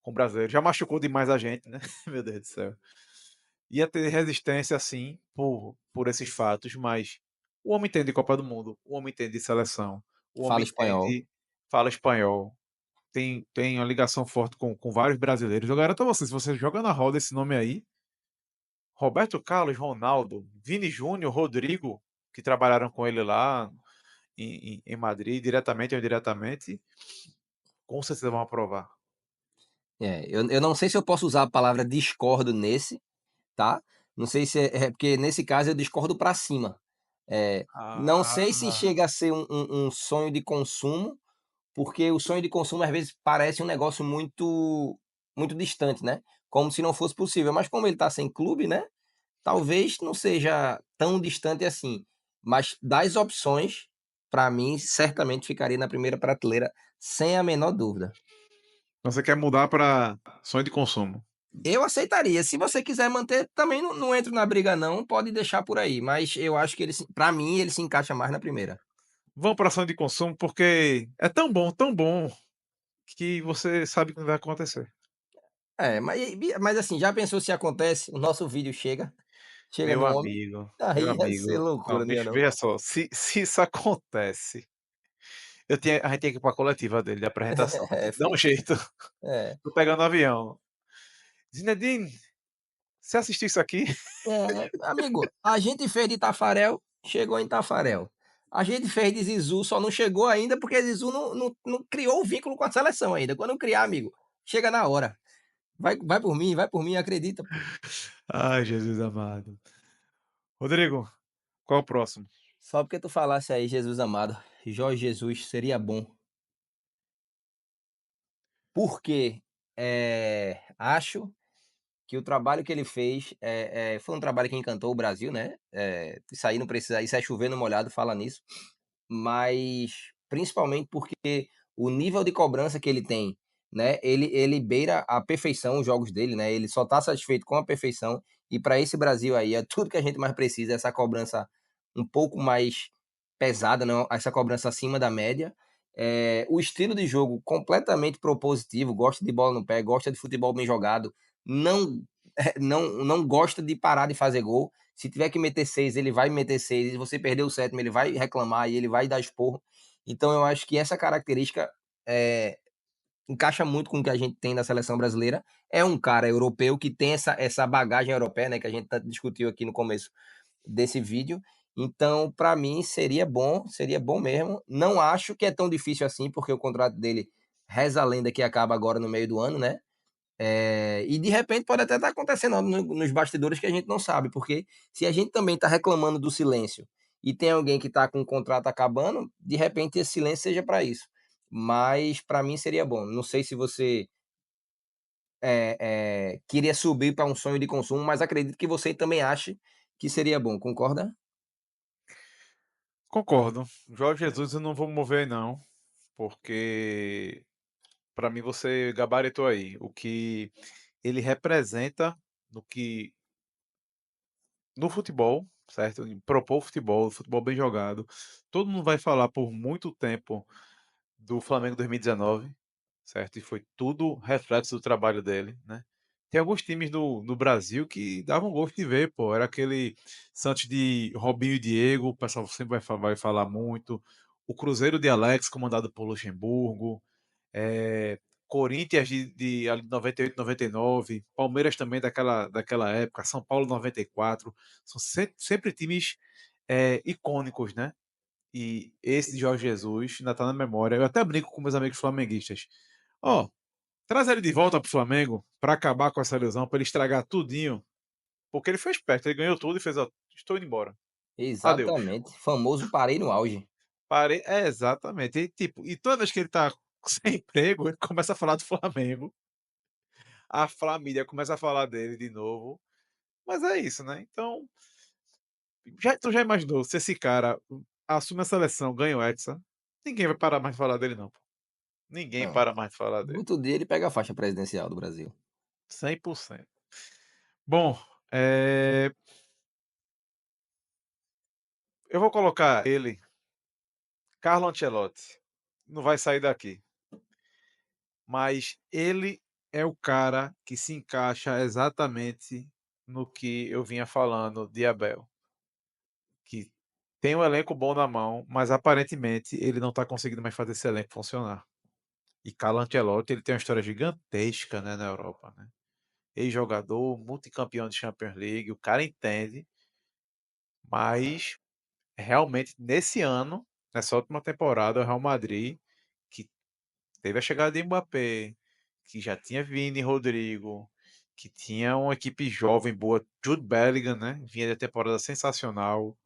o brasileiro, já machucou demais a gente, né, meu Deus do céu. Ia ter resistência sim, por esses fatos, mas o homem entende de Copa do Mundo, o homem entende de seleção, o Fala homem espanhol. entende, fala espanhol, tem uma ligação forte com vários brasileiros. Eu garanto a você, se você joga na roda esse nome aí, Roberto Carlos, Ronaldo, Vini Júnior, Rodrigo, que trabalharam com ele lá em Madrid, diretamente ou indiretamente, com certeza vão aprovar. É, eu não sei se eu posso usar a palavra discordo nesse, tá? Não sei se porque nesse caso eu discordo pra cima. Não sei se Ah, chega a ser um sonho de consumo, porque o sonho de consumo às vezes parece um negócio muito distante, né, como se não fosse possível, mas como ele tá sem clube, né, talvez não seja tão distante assim. Mas das opções, pra mim certamente ficaria na primeira prateleira, sem a menor dúvida. então você quer mudar para sonho de consumo. Eu aceitaria, se você quiser manter também não entro na briga não, pode deixar por aí, mas eu acho que ele se pra mim ele se encaixa mais na primeira. Vamos para sonho de consumo, porque é tão bom, que você sabe que não vai acontecer. É, mas assim, já pensou se acontece, o nosso vídeo chega Meu no homem, meu aí ia ser amigo, não, loucura, não ia bicho, não? veja só, se isso acontece, a gente tem que ir pra coletiva dele, de apresentação, É, dá um fi jeito, é. tô pegando o avião. "Zinedine, você assistiu isso aqui?" Amigo, a gente fez de Tafarel, chegou em Tafarel. A gente fez de Zizu, só não chegou ainda porque Zizu não criou o vínculo com a seleção ainda. Quando criar, amigo, chega na hora. Vai por mim, acredita, pô. Ai, Jesus amado. Rodrigo, qual é o próximo? Só porque tu falasse aí, Jesus amado, Jorge Jesus seria bom. Porque, acho que o trabalho que ele fez, foi um trabalho que encantou o Brasil, né, isso aí não precisa isso é chover no molhado falar nisso, mas principalmente porque o nível de cobrança que ele tem, né, ele beira a perfeição os jogos dele, né, ele só tá satisfeito com a perfeição, e para esse Brasil aí é tudo que a gente mais precisa, essa cobrança um pouco mais pesada, não, essa cobrança acima da média. O estilo de jogo completamente propositivo, gosta de bola no pé, gosta de futebol bem jogado, não não gosta de parar de fazer gol. Se tiver que meter 6, ele vai meter 6. Se você perder o sétimo, ele vai reclamar e ele vai dar esporro. Então eu acho que essa característica encaixa muito com o que a gente tem na seleção brasileira. É um cara europeu que tem essa bagagem europeia, né, que a gente discutiu aqui no começo desse vídeo. Então, para mim, seria bom mesmo. Não acho que é tão difícil assim, porque o contrato dele reza a lenda que acaba agora no meio do ano, né? E de repente pode até estar acontecendo algo nos bastidores que a gente não sabe, porque se a gente também está reclamando do silêncio e tem alguém que está com o contrato acabando, de repente esse silêncio seja para isso. Mas para mim seria bom. Não sei se você queria subir para um sonho de consumo, mas acredito que você também ache que seria bom, concorda? Concordo, Jorge Jesus eu não vou mover não, porque para mim você gabaritou aí, o que ele representa no que no futebol, certo? Em propor futebol bem jogado. Todo mundo vai falar por muito tempo do Flamengo 2019, certo? E foi tudo reflexo do trabalho dele, né? Tem alguns times do Brasil que davam gosto de ver, pô, era aquele Santos de Robinho e Diego, o pessoal sempre vai falar muito, o Cruzeiro de Alex, comandado por Luxemburgo, Corinthians de ali 98, 99, Palmeiras também daquela época, São Paulo 94, são sempre times, icônicos, né. E esse de Jorge Jesus ainda tá na memória, eu até brinco com meus amigos flamenguistas: "Ó, traz ele de volta para o Flamengo, para acabar com essa ilusão, para ele estragar tudinho, porque ele foi esperto, ele ganhou tudo e fez: "Ó, estou indo embora. Adeus". Exatamente, famoso parei no auge. Exatamente. E tipo, e toda vez que ele tá sem emprego, ele começa a falar do Flamengo, a família começa a falar dele de novo, mas é isso, né. Então, tu já imaginou se esse cara assume a seleção, ganha o Hexa, ninguém vai parar mais de falar dele não, pô. Ninguém Não, para mais de falar no dele. outro dia ele pega a faixa presidencial do Brasil. 100%. Bom, eh, eu vou colocar ele, Carlo Ancelotti, não vai sair daqui, mas ele é o cara que se encaixa exatamente no que eu vinha falando de Abel, que tem um elenco bom na mão, mas aparentemente ele não está conseguindo mais fazer esse elenco funcionar. E Carlo Ancelotti, ele tem uma história gigantesca, né, na Europa, né. Ex-jogador, multicampeão de Champions League, o cara entende, mas realmente nesse ano, nessa última temporada, o Real Madrid, que teve a chegada de Mbappé, que já tinha Vini e Rodrigo, que tinha uma equipe jovem boa, Jude Bellingham, né, vinha de temporada sensacional,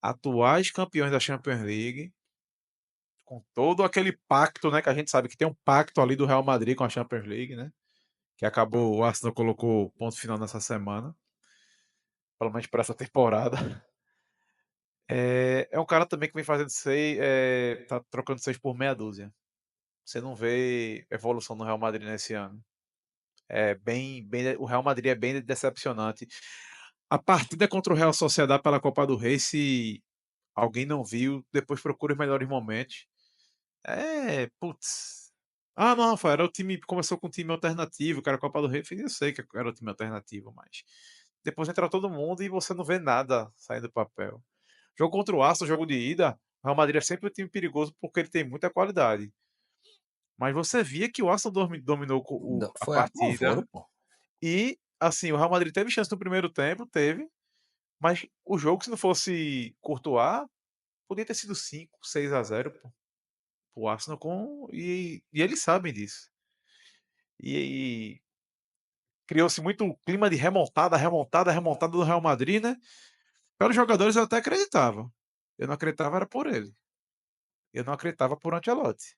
atuais campeões da Champions League, com todo aquele pacto, né, que a gente sabe que tem um pacto ali do Real Madrid com a Champions League, né, que acabou, o Arsenal colocou ponto final nessa semana, pelo menos para essa temporada. É um cara também que vem fazendo tá trocando 6 por meia dúzia. Você não vê evolução no Real Madrid nesse ano. É bem, o Real Madrid é bem decepcionante. A partida contra o Real Sociedad pela Copa do Rei, se alguém não viu, depois procure os melhores momentos. Putz. Ah, não, Rafael, era o time, começou com um time alternativo, que era a Copa do Rei. Eu sei que era o time alternativo, mas depois entra todo mundo e você não vê nada saindo do papel. Jogo contra o Arsenal, jogo de ida, o Real Madrid é sempre um time perigoso porque ele tem muita qualidade. Mas você via que o Arsenal dominou a Foi apavoro, partida pô. e, assim, o Real Madrid teve chance no primeiro tempo, teve, mas o jogo, se não fosse Courtois, podia ter sido 5, 6 a 0, pô, para o Arsenal, e eles sabem disso. E criou-se muito um clima de remontada, remontada, remontada do Real Madrid, né. Pelos jogadores eu até acreditava. Eu não acreditava era por ele. Eu não acreditava por Ancelotti.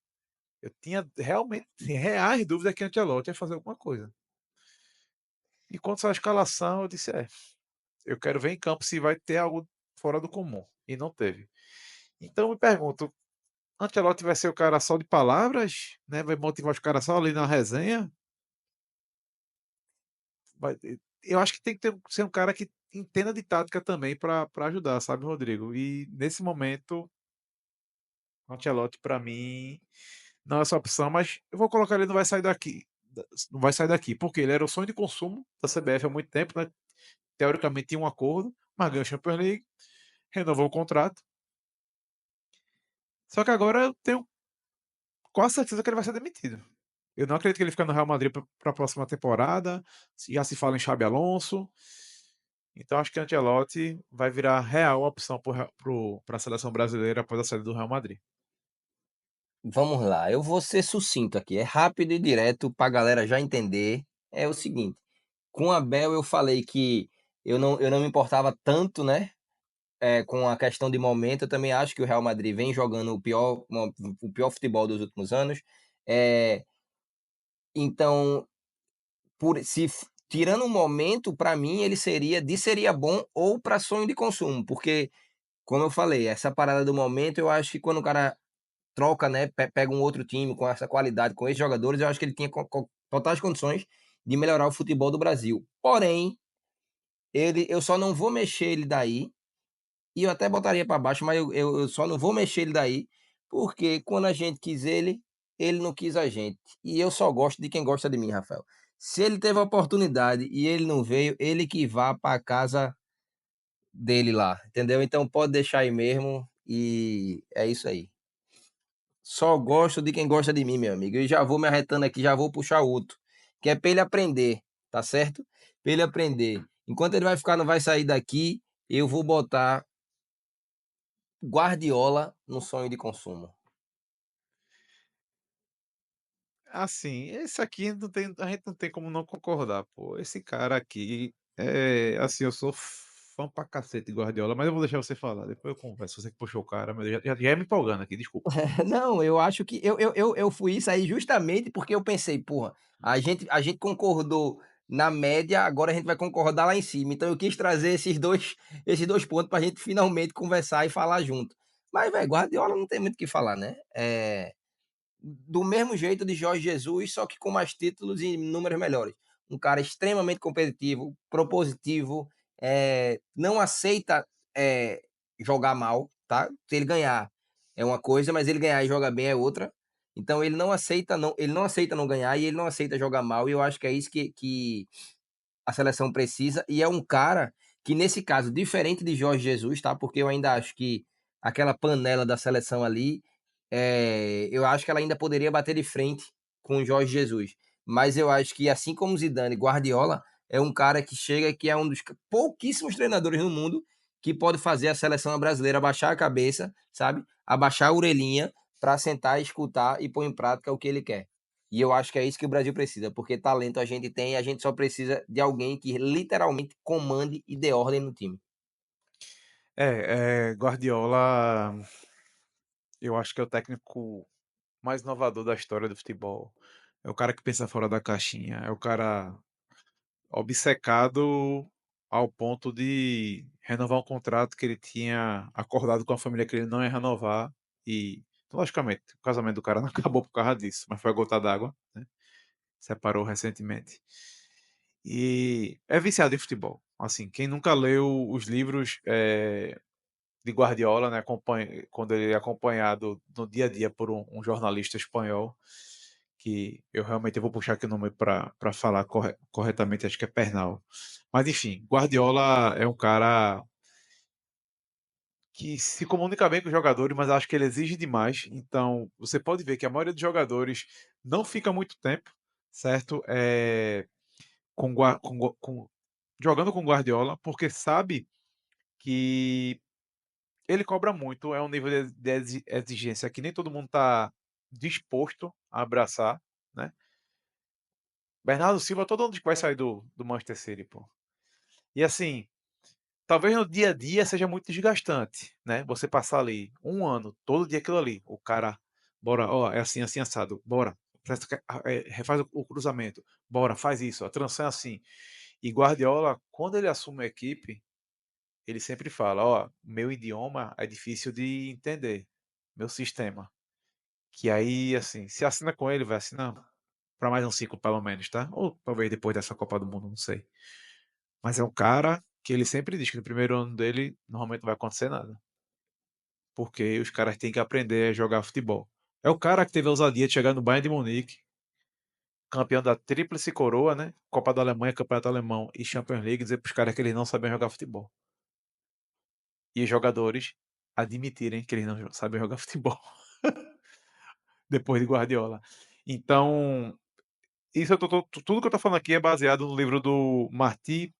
Eu tinha realmente reais dúvidas que Ancelotti ia fazer alguma coisa. E quando saiu a escalação eu disse: "É, eu quero ver em campo se vai ter algo fora do comum", e não teve. Então eu me pergunto, Ancelotti vai ser o cara só de palavras, né, vai motivar os caras só ali na resenha? Eu acho que tem que ser um cara que entenda de tática também para ajudar, sabe, Rodrigo. E nesse momento, o Ancelotti para mim não é essa opção, mas eu vou colocar ele, não vai sair daqui, porque ele era o sonho de consumo da CBF há muito tempo, né, teoricamente tinha um acordo, mas ganhou a Champions League, renovou o contrato, só que agora eu tenho quase certeza que ele vai ser demitido. Eu não acredito que ele fica no Real Madrid para a próxima temporada, já se fala em Xabi Alonso, então acho que Ancelotti vai virar real opção para a seleção brasileira após a saída do Real Madrid. Vamos lá, eu vou ser sucinto aqui, é rápido e direto pra galera já entender. É o seguinte, com o Abel eu falei que eu não me importava tanto, né, com a questão de momento, eu também acho que o Real Madrid vem jogando o pior futebol dos últimos anos. Eh, então, por se f tirando o momento, para mim ele seria bom ou para sonho de consumo, porque, como eu falei, essa parada do momento, eu acho que quando o cara troca, né, pega um outro time com essa qualidade, com esses jogadores, eu acho que ele tinha totais condições de melhorar o futebol do Brasil. Porém, eu só não vou mexer ele daí, e eu até botaria para baixo, mas eu só não vou mexer ele daí, porque quando a gente quis ele, ele não quis a gente. E eu só gosto de quem gosta de mim, Rafael. Se ele teve a oportunidade e ele não veio, ele que vá para casa dele lá, entendeu? Então pode deixar aí mesmo e é isso aí. Só gosto de quem gosta de mim, meu amigo. Eu já vou me arretando aqui, já vou puxar outro, que é para ele aprender, tá certo? Para ele aprender. Enquanto ele vai ficar, não vai sair daqui, eu vou botar Guardiola no sonho de consumo. Assim, esse aqui não tem a gente não tem como não concordar, pô. Esse cara aqui, assim, eu sou fã pra cacete de Guardiola, mas eu vou deixar você falar, depois eu converso, você que puxou o cara, mas já ia me empolgando aqui, desculpa. Não, eu acho que eu fui isso aí justamente porque eu pensei: "Porra, a gente concordou na média, agora a gente vai concordar lá em cima". Então eu quis trazer esses dois pontos pra gente finalmente conversar e falar junto. Mas, velho, Guardiola não tem muito o que falar, né. Do mesmo jeito de Jorge Jesus, só que com mais títulos e números melhores. Um cara extremamente competitivo, propositivo, não aceita, jogar mal, tá. Se ele ganhar é uma coisa, mas ele ganhar e jogar bem é outra. Então ele não aceita não ganhar e ele não aceita jogar mal, e eu acho que é isso que a seleção precisa, e é um cara que, nesse caso, diferente de Jorge Jesus, tá? Porque eu ainda acho que aquela panela da seleção ali, eu acho que ela ainda poderia bater de frente com o Jorge Jesus. Mas eu acho que, assim como Zidane, Guardiola é um cara que chega, que é um dos pouquíssimos treinadores no mundo que pode fazer a seleção brasileira abaixar a cabeça, sabe? Abaixar a orelhinha para sentar, escutar e pôr em prática o que ele quer. E eu acho que é isso que o Brasil precisa, porque talento a gente tem, a gente só precisa de alguém que literalmente comande e dê ordem no time. Guardiola, eu acho que é o técnico mais inovador da história do futebol. É o cara que pensa fora da caixinha, é o cara obcecado ao ponto de renovar um contrato que ele tinha acordado com a família que ele não ia renovar e, logicamente, o casamento do cara não acabou por causa disso, mas foi a gota d'água, né? Separou recentemente. E é viciado em futebol. Assim, quem nunca leu os livros de Guardiola, né, quando ele é acompanhado no dia a dia por um jornalista espanhol, que eu realmente vou puxar aqui o nome para falar corretamente, acho que é Pernal. Mas enfim, Guardiola é um cara que se comunica bem com os jogadores, mas acho que ele exige demais. Então, você pode ver que a maioria dos jogadores não fica muito tempo, certo? Jogando com Guardiola, porque sabe que ele cobra muito, é um nível de exigência que nem todo mundo está disposto a abraçar, né? Bernardo Silva, todo mundo que vai sair do Manchester City, pô. E assim, talvez no dia a dia seja muito desgastante, né? Você passar ali um ano, todo dia aquilo ali, o cara, bora, ó, é assim, assim, assado, bora, refaz o cruzamento, bora, faz isso, a transição é assim. E Guardiola, quando ele assume a equipe, ele sempre fala, ó, meu idioma é difícil de entender, meu sistema. Que aí, assim, se assina com ele, vai assinar para mais um ciclo, pelo menos, tá? Ou talvez depois dessa Copa do Mundo, não sei. Mas é um cara que ele sempre diz que no primeiro ano dele normalmente não vai acontecer nada. Porque os caras têm que aprender a jogar futebol. É o cara que teve a ousadia de chegar no Bayern de Munique, campeão da Tríplice Coroa, né? Copa da Alemanha, Campeonato Alemão e Champions League, dizer pros caras que eles não sabem jogar futebol. E os jogadores admitirem que eles não sabem jogar futebol depois de Guardiola. Então, tudo que eu tô falando aqui é baseado no livro do Martí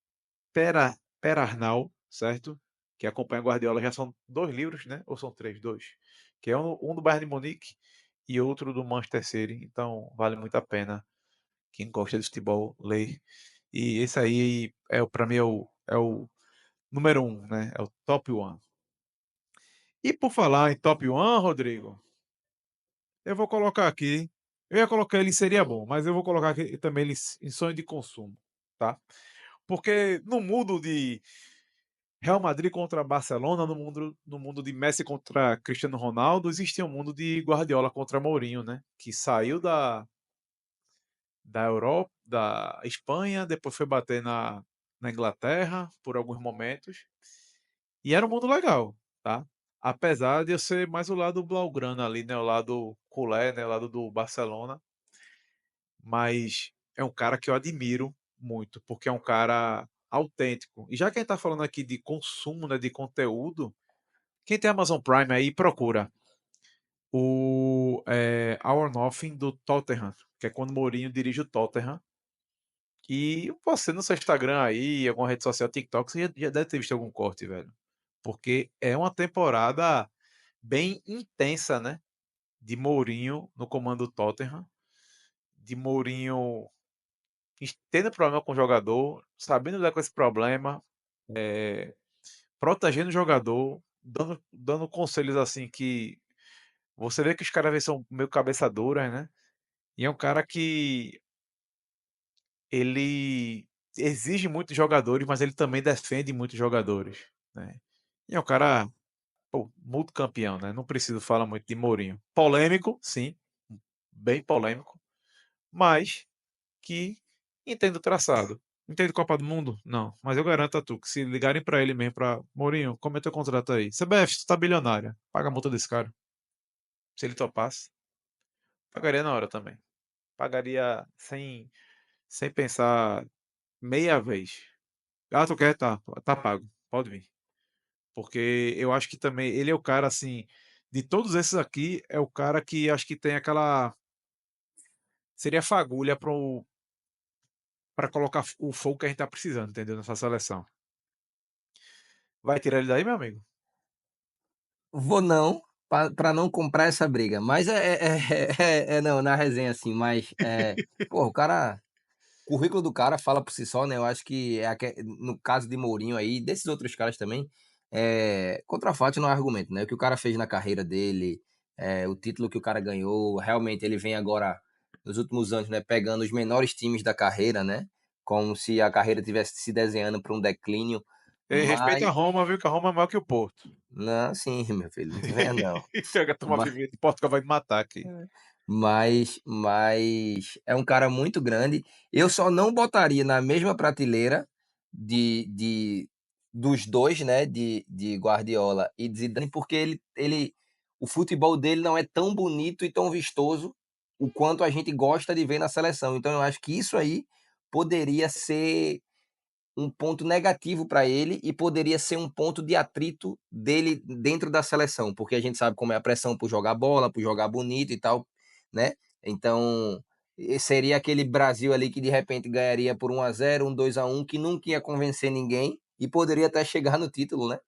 Perarnau, certo? Que acompanha Guardiola. Já são dois livros, né? Ou são três? Dois. Que é um do Bayern de Munique e outro do Manchester City. Então, vale muito a pena quem gosta de futebol ler. E esse aí, para mim, é o número um, né? É o top one. E por falar em top one, Rodrigo, eu vou colocar aqui. Eu ia colocar ele em seria bom, mas eu vou colocar aqui também ele em sonho de consumo, tá? Porque no mundo de Real Madrid contra Barcelona, no mundo de Messi contra Cristiano Ronaldo, existe um mundo de Guardiola contra Mourinho, né? Que saiu da Europa, da Espanha, depois foi bater na Inglaterra por alguns momentos. E era um mundo legal, tá? Apesar de eu ser mais o lado blaugrana ali, né? O lado culé, né? O lado do Barcelona. Mas é um cara que eu admiro muito, porque é um cara autêntico. E já que a gente tá falando aqui de consumo, né, de conteúdo, quem tem Amazon Prime aí procura Our Nothing do Tottenham, que é quando o Mourinho dirige o Tottenham. E você no seu Instagram aí, alguma rede social, TikTok, você já deve ter visto algum corte, velho. Porque é uma temporada bem intensa, né? De Mourinho no comando do Tottenham, de Mourinho tendo problema com o jogador, sabendo lidar com esse problema, protegendo o jogador, dando conselhos assim que você vê que os caras às vezes são meio cabeça dura, né? E é um cara que ele exige muitos jogadores, mas ele também defende muitos jogadores, né? E é um cara, pô, multicampeão, né? Não preciso falar muito de Mourinho. Polêmico, sim, bem polêmico, mas que entende o traçado. Entende Copa do Mundo? Não, mas eu garanto a tu que se ligarem pra ele mesmo, pra Mourinho, como é teu contrato aí? CBF, tu tá bilionária, paga a multa desse cara. Se ele topasse, pagaria na hora também. Pagaria sem pensar meia vez. Ah, tu quer? Tá pago. Pode vir. Porque eu acho que também ele é o cara, assim, de todos esses aqui, é o cara que acho que tem aquela. Seria fagulha pra colocar o fogo que a gente tá precisando, entendeu? Nessa seleção. Vai tirar ele daí, meu amigo? Vou não, pra não comprar essa briga, mas não, na resenha assim, mas, pô, o cara o currículo do cara fala por si só, né, eu acho que no caso de Mourinho aí, desses outros caras também, contra fato não há argumento, né, o que o cara fez na carreira dele, o título que o cara ganhou, realmente ele vem agora, nos últimos anos, né, pegando os menores times da carreira, né, como se a carreira tivesse se desenhando para um declínio, Ei, respeita a mas Roma, viu? Que a Roma é maior que o Porto. não, sim, meu filho, não venha não. Chega a turma de Portugal vai me matar aqui. Mas é um cara muito grande. Eu só não botaria na mesma prateleira de dos 2, né, de Guardiola e de Zidane, porque ele o futebol dele não é tão bonito e tão vistoso o quanto a gente gosta de ver na seleção. Então eu acho que isso aí poderia ser um ponto negativo para ele e poderia ser um ponto de atrito dele dentro da seleção, porque a gente sabe como é a pressão por jogar bola, por jogar bonito e tal, né? Então, seria aquele Brasil ali que de repente ganharia por 1-0, um 2-1, que nunca ia convencer ninguém e poderia até chegar no título, né?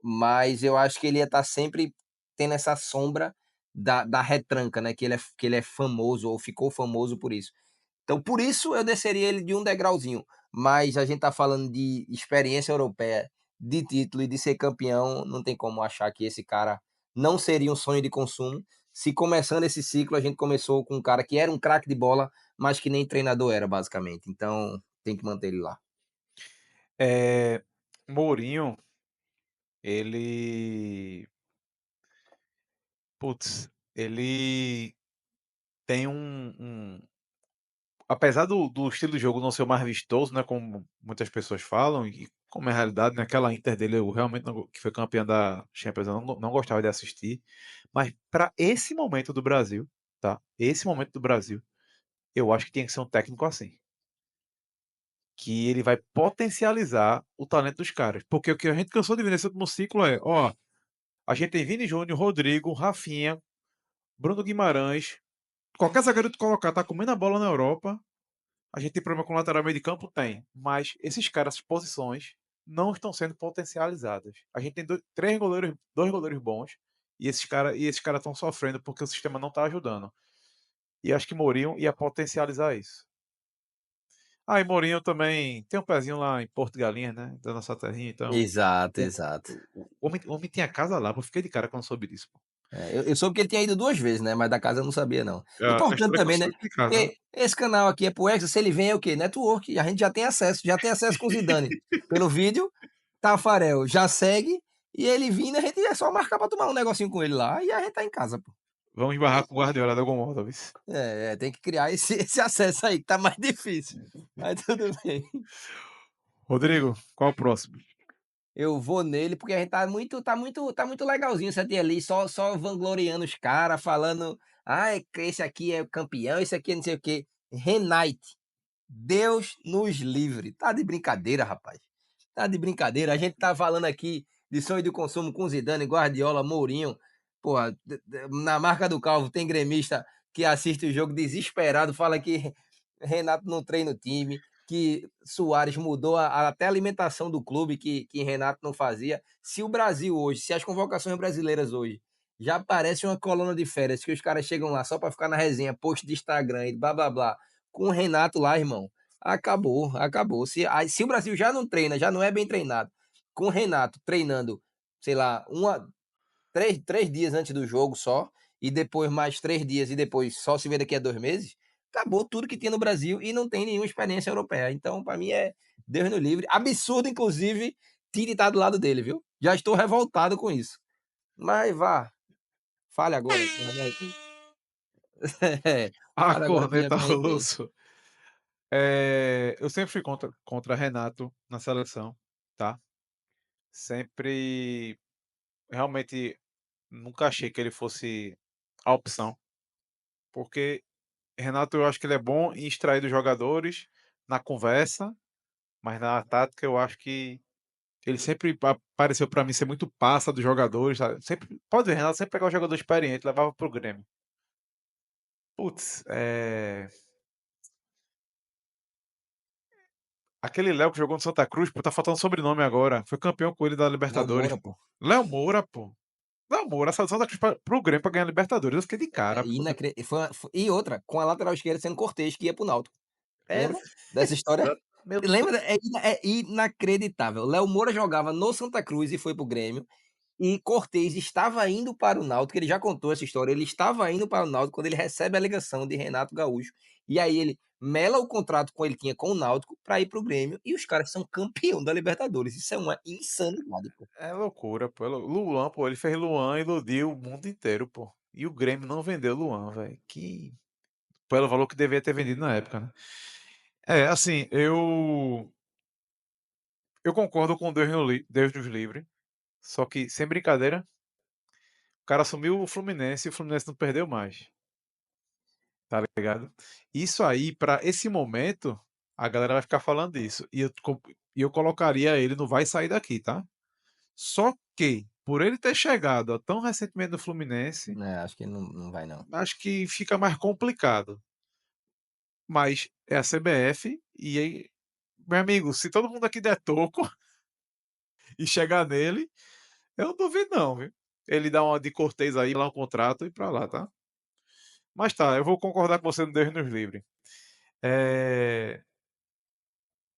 Mas eu acho que ele ia estar sempre tendo essa sombra da retranca, né? Que ele é famoso ou ficou famoso por isso. Então, por isso, eu desceria ele de um degrauzinho. Mas a gente tá falando de experiência europeia, de título e de ser campeão, não tem como achar que esse cara não seria um sonho de consumo. Se começando esse ciclo, a gente começou com um cara que era um craque de bola, mas que nem treinador era, basicamente. Então, tem que manter ele lá. Mourinho, ele. Putz, ele tem apesar do estilo de jogo não ser o mais vistoso, né, como muitas pessoas falam, e como é a realidade, naquela Inter dele, eu realmente que foi campeão da Champions, eu não gostava de assistir. Mas para esse momento do Brasil, tá? Esse momento do Brasil, eu acho que tem que ser um técnico assim. Que ele vai potencializar o talento dos caras. Porque o que a gente cansou de ver nesse último ciclo é, ó, a gente tem Vini Júnior, Rodrigo, Rafinha, Bruno Guimarães. Qualquer zagueiro que tu colocar tá comendo a bola na Europa. A gente tem problema com lateral meio de campo? Tem. Mas esses caras, essas posições, não estão sendo potencializadas. A gente tem dois goleiros bons. E esses caras estão sofrendo porque o sistema não está ajudando. E acho que Mourinho ia potencializar isso. Ah, e Mourinho também tem um pezinho lá em Porto Galinhas, né? Da nossa terrinha, então. Exato, O, exato. o homem tinha casa lá, eu fiquei de cara quando soube disso. Pô. Eu soube que ele tinha ido 2 vezes, né, mas da casa eu não sabia não. A Importante história que eu também, né, soube de casa. porque esse canal aqui é pro Hexa, se ele vem é o quê? Network, a gente já tem acesso com o Zidane, pelo vídeo, Tafarel já segue, e ele vindo, a gente é só marcar pra tomar um negocinho com ele lá, e a gente tá em casa, pô. Vamos embarrar com o Guardiola de algum modo, talvez. Tem que criar esse acesso aí, que tá mais difícil, mas tudo bem. Rodrigo, qual o próximo? Eu vou nele, porque a gente tá muito legalzinho esse dia ali, só vangloriando os caras, falando: "Ai, esse aqui é o campeão, esse aqui é não sei o quê". Renate. Deus nos livre. Tá de brincadeira, rapaz. Tá de brincadeira. A gente tá falando aqui de sonho de consumo com Zidane, Guardiola, Mourinho. Porra, na marca do Calvo tem gremista que assiste o jogo desesperado, fala que Renato não treina o time, que Suárez mudou até a alimentação do clube que Renato não fazia. Se o Brasil hoje, se as convocações brasileiras hoje já parece uma coluna de férias que os caras chegam lá só para ficar na resenha, post de Instagram e blá blá blá, com o Renato lá, irmão, acabou, acabou. Se o Brasil já não treina, já não é bem treinado, com o Renato treinando, sei lá, três dias antes do jogo só, e depois mais 3 dias, e depois só se vê daqui a 2 meses, acabou tudo que tinha no Brasil e não tem nenhuma experiência europeia. Então, para mim, é Deus no livre. Absurdo, inclusive, Tite estar do lado dele, viu? Já estou revoltado com isso. Mas vá, fale agora. A Fale agora corneta pra gente aí. Russo. Eu sempre fui contra Renato na seleção, tá. Sempre realmente nunca achei que ele fosse a opção, porque Renato eu acho que ele é bom em extrair dos jogadores, na conversa, mas na tática eu acho que ele sempre pareceu para mim ser muito passa dos jogadores, sabe, sempre pode ver, Renato sempre pegava o jogador experiente, levava para o Grêmio. Putz, aquele Léo que jogou no Santa Cruz, pô, tá faltando sobrenome agora, foi campeão com ele da Léo Libertadores. Moura, pô. Léo Moura, pô. Léo Moura saiu do Santa Cruz para o Grêmio pra ganhar a Libertadores, eu fiquei de cara, pô. E outra, com a lateral esquerda sendo Cortez, que ia pro Náutico. É, Lembra dessa história? meu Lembra? É inacreditável. Léo Moura jogava no Santa Cruz e foi pro Grêmio. E Cortez estava indo para o Náutico, ele já contou essa história, ele estava indo para o Náutico quando ele recebe a ligação de Renato Gaúcho. E aí ele mela o contrato com ele tinha com o Náutico para ir para o Grêmio e os caras são campeão da Libertadores. Isso é uma insanidade, pô. é loucura, pô. Luan, pô, ele fez Luan, iludiu o mundo inteiro, pô. E o Grêmio não vendeu Luan, velho. Que pelo valor que devia ter vendido na época, né? Assim, eu concordo com Deus, Deus nos livre, só que sem brincadeira, o cara assumiu o Fluminense e o Fluminense não perdeu mais, tá ligado? Isso aí, pra esse momento, a galera vai ficar falando disso. E eu colocaria ele no vai sair daqui, tá? Só que, por ele ter chegado tão recentemente no Fluminense, É, acho que não vai não. acho que fica mais complicado. Mas é a CBF e aí, meu amigo, se todo mundo aqui der toco e chegar nele, eu não duvido não, viu? Ele dá uma de cortês aí, lá um contrato e pra lá, tá? Mas tá, eu vou concordar com você no Deus nos livre. É,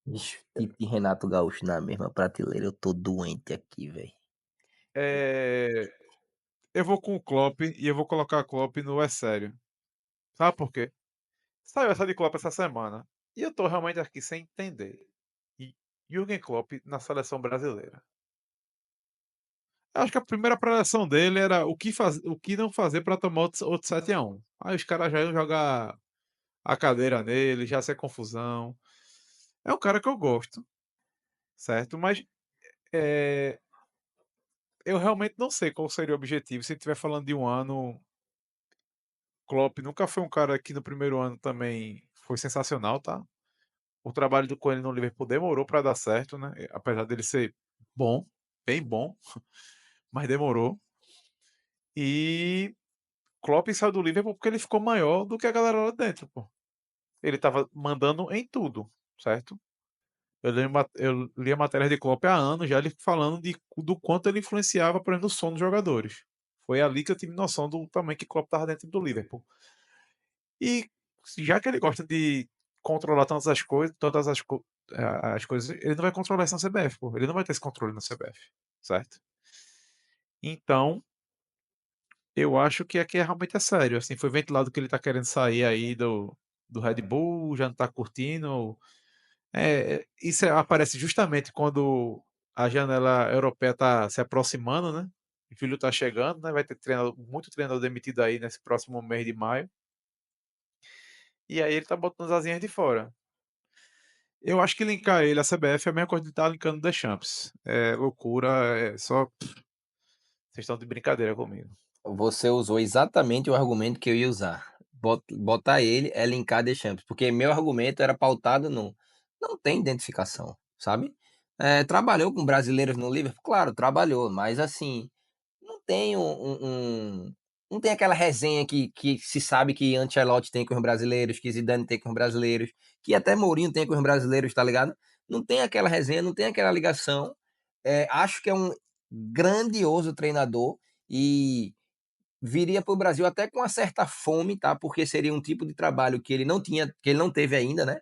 Ixi, Tite e Renato Gaúcho na mesma prateleira, eu tô doente aqui, velho. é, eu vou com o Klopp e eu vou colocar o Klopp no é sério. Sabe por quê? Saiu essa de Klopp essa semana e eu tô realmente aqui sem entender. E Jürgen Klopp na seleção brasileira. Acho que a primeira preleção dele era o que não fazer para tomar outro 7-1. Aí os caras já iam jogar a cadeira nele, já ser confusão. É um cara que eu gosto, certo? Mas é, eu realmente não sei qual seria o objetivo. Se estiver falando de um ano, Klopp nunca foi um cara que no primeiro ano também foi sensacional, tá? O trabalho do Coelho no Liverpool demorou para dar certo, né? Apesar dele ser bom, bem bom, mas demorou. E Klopp saiu do Liverpool porque ele ficou maior do que a galera lá dentro, pô. Ele estava mandando em tudo, certo? Eu li a matéria de Klopp há anos, já ele falando do quanto ele influenciava, por exemplo, no som dos jogadores. Foi ali que eu tive noção do tamanho que Klopp estava dentro do Liverpool. E já que ele gosta de controlar as coisas, ele não vai controlar isso na CBF, pô. Ele não vai ter esse controle na CBF, certo? Então, eu acho que aqui realmente é sério. Assim, foi ventilado que ele tá querendo sair aí do Red Bull, já não tá curtindo. Isso aparece justamente quando a janela europeia tá se aproximando, né? O filho tá chegando, né? Vai ter muito treinador demitido aí nesse próximo mês de maio. E aí ele tá botando as asinhas de fora. Eu acho que linkar ele à CBF é a mesma coisa de estar linkando The Champs. É loucura, é só. Vocês estão de brincadeira comigo. Você usou exatamente o argumento que eu ia usar. botar ele é linkar Deschamps, porque meu argumento era pautado no não tem identificação, sabe. Trabalhou com brasileiros no Liverpool? Claro, trabalhou, mas assim, não tem não tem aquela resenha que se sabe que Ancelotti tem com os brasileiros, que Zidane tem com os brasileiros, que até Mourinho tem com os brasileiros, tá ligado? Não tem aquela resenha, não tem aquela ligação. Acho que é um grandioso treinador e viria para o Brasil até com uma certa fome, tá? Porque seria um tipo de trabalho que ele não tinha, que ele não teve ainda, né?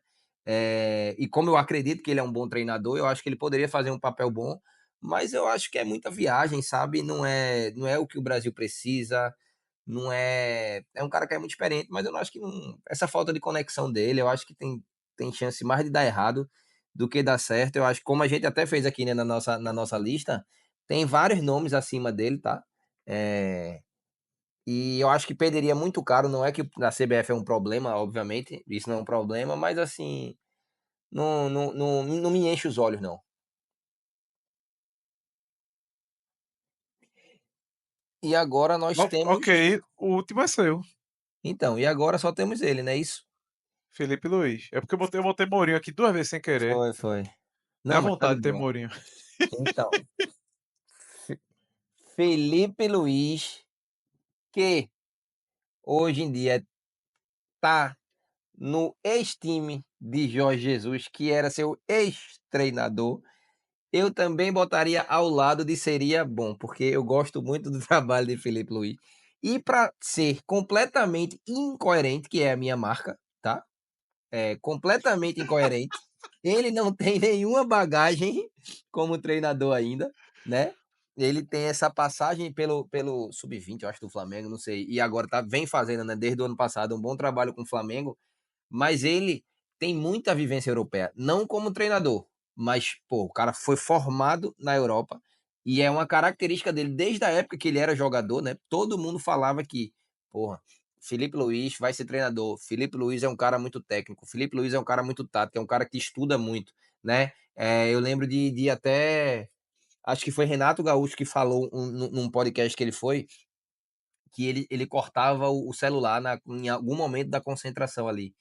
E como eu acredito que ele é um bom treinador, eu acho que ele poderia fazer um papel bom, mas eu acho que é muita viagem, sabe? Não é o que o Brasil precisa, não é. É um cara que é muito experiente, mas eu não acho que não, essa falta de conexão dele, eu acho que tem chance mais de dar errado do que dar certo. Eu acho que, como a gente até fez aqui, né, na nossa lista, tem vários nomes acima dele, tá? É, e eu acho que perderia muito caro, não é que na CBF é um problema, obviamente, isso não é um problema, mas assim, não me enche os olhos não. E agora nós Ok, temos o último é seu, então, e agora só temos ele, né, isso? Felipe Luiz. É porque eu botei Mourinho aqui 2 vezes sem querer. Foi, foi. É a Não, mas tá de vontade de ter boa. Mourinho. Então, Fe Felipe Luiz, que hoje em dia tá no ex-time de Jorge Jesus, que era seu ex-treinador. Eu também botaria ao lado de seria bom, porque eu gosto muito do trabalho de Felipe Luiz. E para ser completamente incoerente, que é a minha marca, tá? Completamente incoerente. Ele não tem nenhuma bagagem como treinador ainda, né? Ele tem essa passagem pelo sub-20, eu acho, do Flamengo, não sei. E agora vem fazendo, né, desde o ano passado, um bom trabalho com o Flamengo, mas ele tem muita vivência europeia, não como treinador, mas, pô, o cara foi formado na Europa e é uma característica dele desde a época que ele era jogador, né? Todo mundo falava que, porra, Felipe Luiz vai ser treinador. Felipe Luiz é um cara muito técnico. Felipe Luiz é um cara muito tático, é um cara que estuda muito, né? Eu lembro de até. Acho que foi Renato Gaúcho que falou num podcast que ele foi, que ele cortava o celular em algum momento da concentração ali.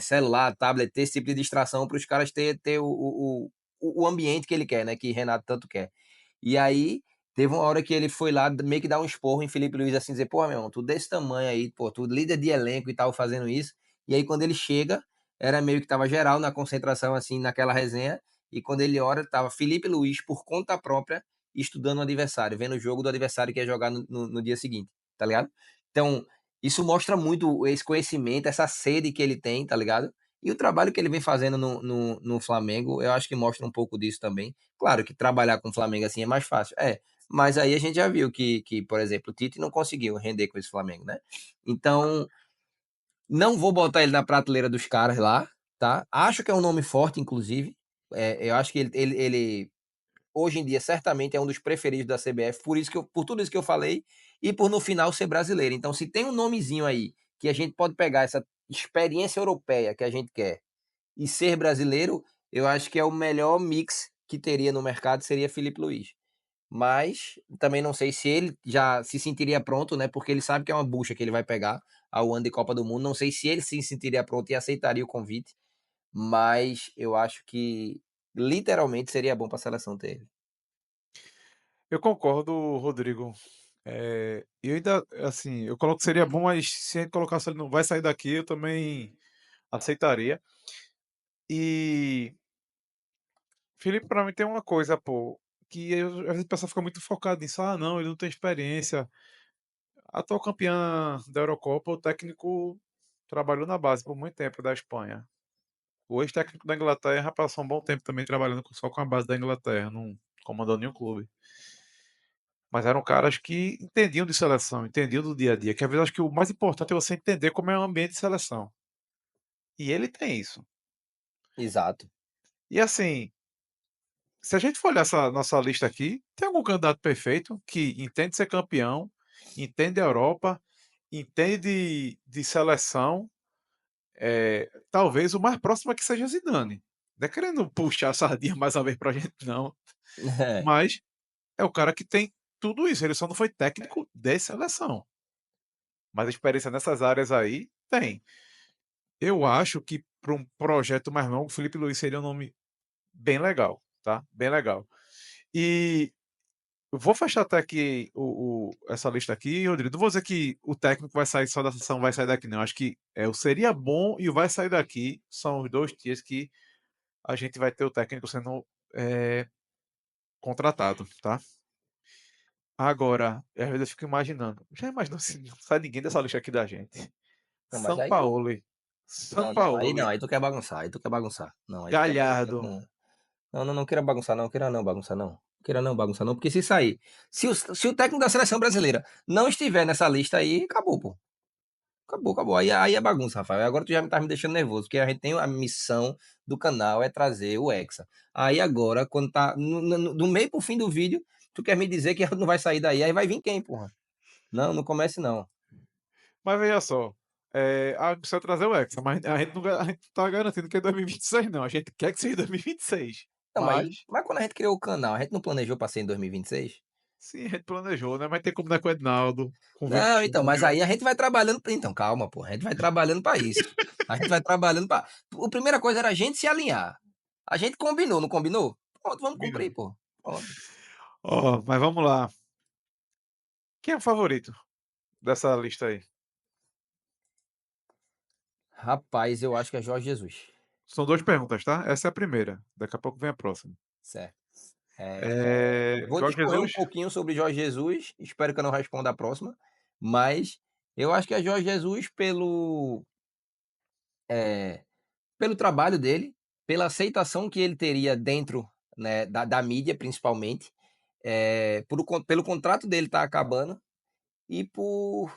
Celular, tablet, ter esse tipo de distração para os caras ter o ambiente que ele quer, né? Que Renato tanto quer. E aí, teve uma hora que ele foi lá meio que dar um esporro em Felipe Luiz, assim, dizer, pô, meu irmão, tu desse tamanho aí, pô, tu líder de elenco e tal, fazendo isso. E aí, quando ele chega, era meio que tava geral na concentração, assim, naquela resenha. E quando ele olha, tava Felipe Luiz, por conta própria, estudando o adversário, vendo o jogo do adversário que ia jogar no dia seguinte, tá ligado? Então, isso mostra muito esse conhecimento, essa sede que ele tem, tá ligado? E o trabalho que ele vem fazendo no Flamengo, eu acho que mostra um pouco disso também. Claro que trabalhar com o Flamengo assim é mais fácil. Mas aí a gente já viu que, por exemplo, o Tite não conseguiu render com esse Flamengo, né? Então, não vou botar ele na prateleira dos caras lá, tá? Acho que é um nome forte, inclusive. Eu acho que ele hoje em dia certamente é um dos preferidos da CBF, por tudo isso que eu falei e por no final ser brasileiro. Então, se tem um nomezinho aí que a gente pode pegar essa experiência europeia que a gente quer e ser brasileiro, eu acho que é o melhor mix que teria no mercado seria Felipe Luiz. Mas também não sei se ele já se sentiria pronto, né? Porque ele sabe que é uma bucha que ele vai pegar ao ano de Copa do Mundo. Não sei se ele se sentiria pronto e aceitaria o convite, mas eu acho que literalmente seria bom para a seleção ter ele. Eu concordo, Rodrigo. Eu ainda, assim, eu coloco que seria bom, mas se a gente colocasse ele não vai sair daqui, eu também aceitaria. E Felipe, pra mim tem uma coisa, pô, que às vezes o pessoal fica muito focado nisso. Ah, não, ele não tem experiência. Atual campeã da Eurocopa, o técnico trabalhou na base por muito tempo da Espanha. O ex-técnico da Inglaterra passou um bom tempo também trabalhando só com a base da Inglaterra, não comandou nenhum clube. Mas eram caras que entendiam de seleção, entendiam do dia a dia. Que às vezes acho que o mais importante é você entender como é o ambiente de seleção. E ele tem isso. Exato. E assim, se a gente for olhar essa nossa lista aqui, tem algum candidato perfeito que entende ser campeão, entende a Europa, entende de seleção. Talvez o mais próximo aqui seja Zidane. Não é querendo puxar a sardinha mais uma vez pra gente, não. É, Mas é o cara que tem tudo isso. Ele só não foi técnico de seleção. Mas a experiência nessas áreas aí Tem. Eu acho que para um projeto mais longo, Felipe Luiz seria um nome bem legal, tá, bem legal. E eu vou fechar até aqui essa lista aqui, Rodrigo, não vou dizer que o técnico vai sair só da sessão, vai sair daqui não, acho que, o seria bom e o vai sair daqui são os 2 dias que a gente vai ter o técnico sendo, contratado, tá. Agora, às vezes eu fico imaginando, já imaginou se não sai ninguém dessa lista aqui da gente? Não, mas aí Sampaoli, não, Sampaoli, aí tu quer bagunçar, aí tu quer bagunçar. Não, aí tu quer bagunçar. Galhardo, Não, não, não, não queira bagunçar não, queira não bagunçar não. Queira não bagunçar não, porque se sair, se o técnico da seleção brasileira não estiver nessa lista aí, acabou, pô. Acabou, acabou. Aí é bagunça, Rafael. Agora tu já tá me deixando nervoso, porque a gente tem a missão do canal é trazer o Hexa. Aí agora, quando tá do meio pro fim do vídeo, tu quer me dizer que não vai sair daí, aí vai vir quem, porra? Não, não comece não. mas veja só, precisa trazer o Hexa, mas a gente não tá garantindo que é 2026 não, a gente quer que seja 2026, Não, mas mas quando a gente criou o canal, a gente não planejou pra ser em 2026? sim, a gente planejou, né, mas tem como não é com o Ednaldo, com o Vinícius Não, então, mas Júnior, aí a gente vai trabalhando então, calma, pô, a gente vai trabalhando pra isso. A gente vai trabalhando pra a primeira coisa era a gente se alinhar. A gente combinou, não combinou? Pronto, vamos cumprir, pô. Pronto. ó, mas vamos lá, quem é o favorito dessa lista aí? Rapaz, eu acho que é Jorge Jesus. São 2 perguntas, tá, essa é a primeira, daqui a pouco vem a próxima. Certo. Vou Jorge discorrer um Jesus? pouquinho sobre Jorge Jesus, espero que eu não responda a próxima, mas eu acho que é Jorge Jesus eh, pelo trabalho dele, pela aceitação que ele teria dentro, né, da mídia principalmente, pelo contrato dele estar acabando e por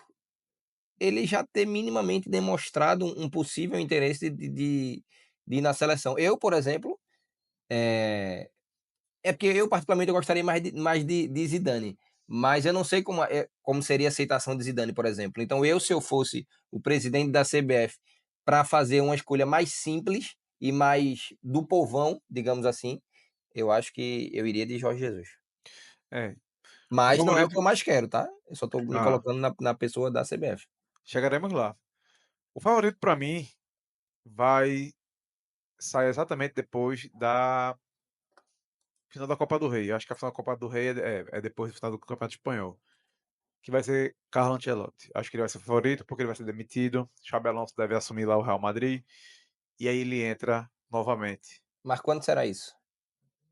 ele já ter minimamente demonstrado um possível interesse de ir na seleção. Eu, por exemplo, porque eu particularmente eu gostaria mais de Zidane, mas eu não sei como seria a aceitação de Zidane, por exemplo. Então eu, se eu fosse o presidente da CBF, para fazer uma escolha mais simples e mais do povão, digamos assim, eu acho que eu iria de Jorge Jesus. É, o Mas não é o que favorito eu mais quero, tá? Eu só tô me ah, colocando na pessoa da CBF. chegaremos lá. O favorito pra mim vai sair exatamente depois da final da Copa do Rei, eu acho que a final da Copa do Rei é depois do final do Campeonato Espanhol, que vai ser Carlo Ancelotti. Acho que ele vai ser o favorito, porque ele vai ser demitido, Xabi Alonso deve assumir lá o Real Madrid, e aí ele entra novamente. Mas quando será isso?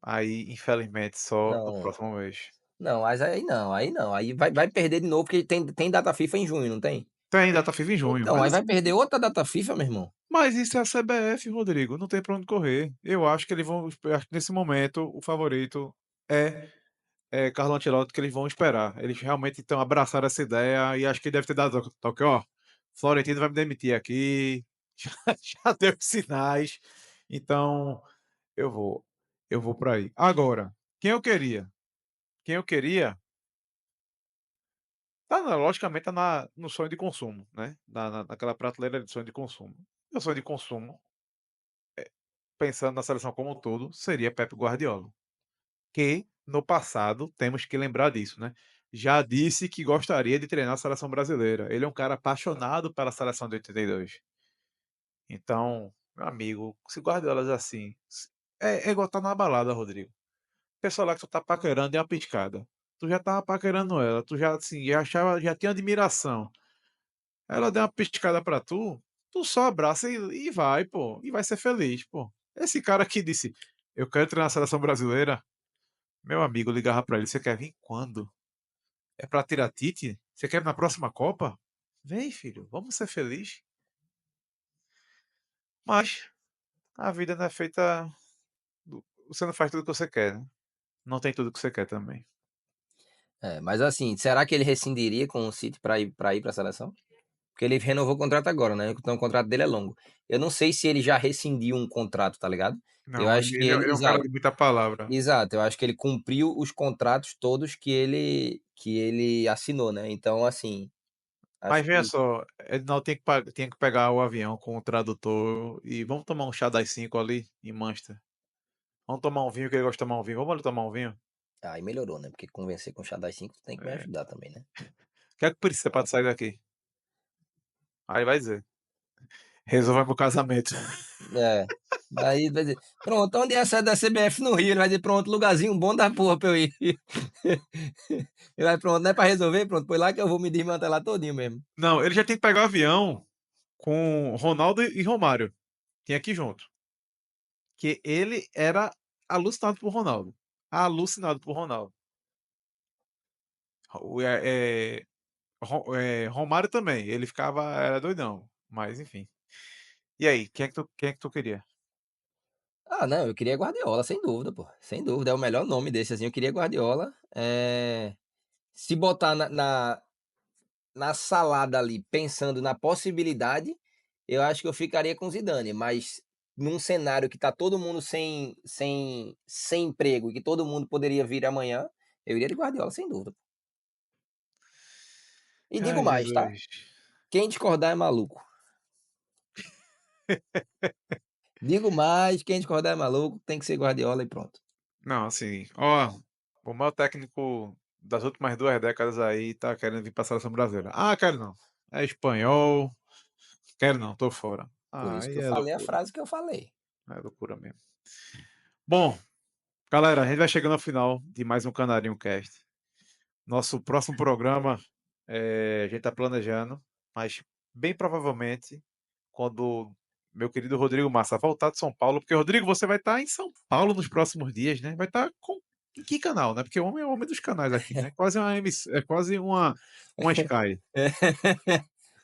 Aí, infelizmente, só no Não, próximo mês. não, mas aí não, aí não. Aí vai perder de novo, porque tem data FIFA em junho, não tem? Tem data FIFA em junho, Então, mas aí vai assim, perder outra data FIFA, meu irmão. mas isso é a CBF, Rodrigo, não tem pra onde correr. Eu acho que eles vão, eu acho que nesse momento o favorito é, Carlo Ancelotti, que eles vão esperar. Eles realmente estão abraçaram essa ideia e acho que ele deve ter dado toque, ó, Florentino vai me demitir aqui, já deu sinais, então eu vou, eu vou por aí. Agora, quem eu queria? Quem eu queria, logicamente tá no sonho de consumo, né? Naquela prateleira de sonho de consumo. Meu sonho de consumo, pensando na seleção como um todo, seria Pepe Guardiola. Que no passado, temos que lembrar disso, né? Já disse que gostaria de treinar a seleção brasileira. Ele é um cara apaixonado pela seleção de 82. Então, meu amigo, se Guardiola é assim, é igual tá na balada, Rodrigo. Pessoa lá que tu tá paquerando é uma piscada. Tu já tava paquerando ela, tu já assim, já achava, já tinha admiração. Ela deu uma piscada pra tu, tu só abraça e vai, pô, e vai ser feliz, pô. Esse cara que disse: "Eu quero treinar a seleção brasileira", meu amigo, eu ligava pra ele: "Você quer vir quando? É pra tirar Tite? Você quer ir na próxima Copa? Vem, filho, vamos ser feliz". Mas a vida não é feita você não faz tudo o que você quer, né. Não tem tudo o que você quer também. Mas assim, será que ele rescindiria com o City para ir para a seleção? Porque ele renovou o contrato agora, né, então o contrato dele é longo. Eu não sei se ele já rescindiu um contrato, tá ligado? Eu Não, acho ele que ele é ele ele é um cara exato, de muita palavra. exato, eu acho que ele cumpriu os contratos todos que ele assinou, né, então assim, acho Mas veja que só, Edinaldo tinha que pegar o avião com o tradutor e vamos tomar um chá das 5 ali em Manchester. Vamos tomar um vinho, que ele gosta de tomar um vinho. Vamos ali tomar um vinho? aí melhorou, né, porque convencer com o chá das 5 tu tem que me É. ajudar também, né. O que é que precisa pra tu sair daqui? Aí vai dizer. Resolva meu casamento. É. Aí vai dizer: "Pronto, onde é a sede da CBF no Rio?" Ele vai dizer: "Pronto, lugarzinho bom da porra pra eu ir." Ele vai: "Pronto, não é pra resolver? Pronto, pois lá que eu vou me desmantelar todinho mesmo." Não, ele já tem que pegar o avião com Ronaldo e Romário. Tem aqui junto. Que ele era alucinado por Ronaldo. Alucinado por Ronaldo. O, Romário também. Ele ficava. Era doidão. Mas enfim. E aí, quem é que tu queria? Ah, não, eu queria Guardiola, sem dúvida, pô, sem dúvida, é o melhor nome desse, assim, eu queria Guardiola. Se botar na salada ali, pensando na possibilidade, eu acho que eu ficaria com Zidane, mas num cenário que tá todo mundo sem emprego e que todo mundo poderia vir amanhã, eu iria de Guardiola, sem dúvida. E digo Ai, mais, tá? Jesus. Quem discordar é maluco. Digo mais, quem discordar é maluco, tem que ser Guardiola e pronto. Não, assim, ó, o maior técnico das últimas 2 décadas aí tá querendo vir pra seleção brasileira. "Ah, quero não, é espanhol, quero não, tô fora". Por Ah, isso que aí eu é falei a loucura, frase que eu falei. é loucura mesmo. Bom, galera, a gente vai chegando ao final de mais um Canarinho Cast. Nosso próximo programa, a gente tá planejando, mas bem provavelmente quando meu querido Rodrigo Massa voltar de São Paulo, porque Rodrigo, você vai estar em São Paulo nos próximos dias, né? Vai estar com em que canal, né? Porque o homem é o homem dos canais aqui, né? Quase uma é quase uma Sky.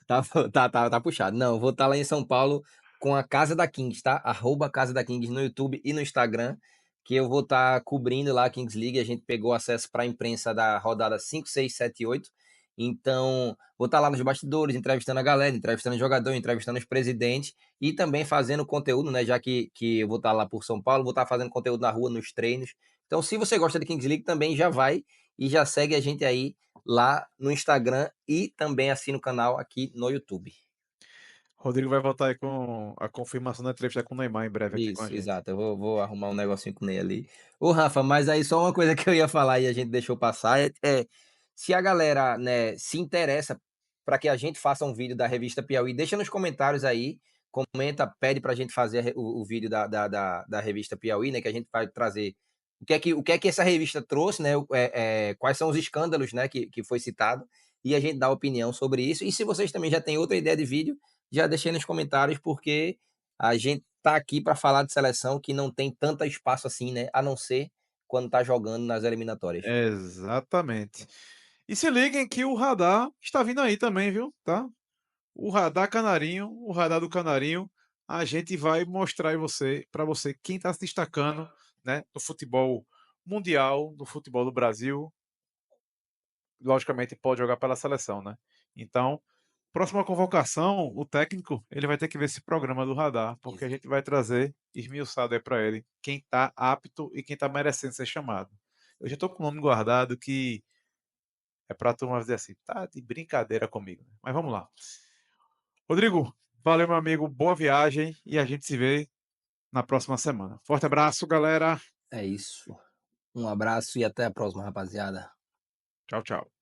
Tá puxado. Não, vou estar lá em São Paulo com a Casa da Kings, tá? Arroba Casa da Kings no YouTube e no Instagram, que eu vou estar cobrindo lá a Kings League. A gente pegou acesso para a imprensa da rodada 5, 6, 7 e 8. Então, vou estar lá nos bastidores, entrevistando a galera, entrevistando o jogador, entrevistando os presidentes e também fazendo conteúdo, né? Já que eu vou estar lá por São Paulo, vou estar fazendo conteúdo na rua, nos treinos. Então, se você gosta de Kings League, também já vai e já segue a gente aí lá no Instagram e também assina o canal aqui no YouTube. Rodrigo vai voltar aí com a confirmação da entrevista com o Neymar em breve aqui com a Isso, gente. exato. Eu vou arrumar um negocinho com ele ali. Ô, Rafa, mas aí só uma coisa que eu ia falar e a gente deixou passar se a galera, né, se interessa para que a gente faça um vídeo da revista Piauí, deixa nos comentários aí, comenta, pede para a gente fazer o vídeo da revista Piauí, né, que a gente vai trazer o que é que essa revista trouxe, né, quais são os escândalos, né, que foi citado, e a gente dá opinião sobre isso. E se vocês também já têm outra ideia de vídeo, já deixei nos comentários, porque a gente tá aqui para falar de seleção que não tem tanto espaço assim, né, a não ser quando tá jogando nas eliminatórias. Exatamente. E se liguem que o radar está vindo aí também, viu? Tá? O radar Canarinho, o radar do Canarinho, a gente vai mostrar para você quem está se destacando, né, no futebol mundial, no futebol do Brasil, logicamente pode jogar pela seleção, né? Então, próxima convocação, o técnico, ele vai ter que ver esse programa do radar, porque a Isso. gente vai trazer esmiuçado aí para ele quem está apto e quem está merecendo ser chamado. Eu já estou com o nome guardado que é para a turma dizer assim, tá de brincadeira comigo. Mas vamos lá. Rodrigo, valeu, meu amigo, boa viagem e a gente se vê na próxima semana. Forte abraço, galera. É isso. Um abraço e até a próxima, rapaziada. Tchau, tchau.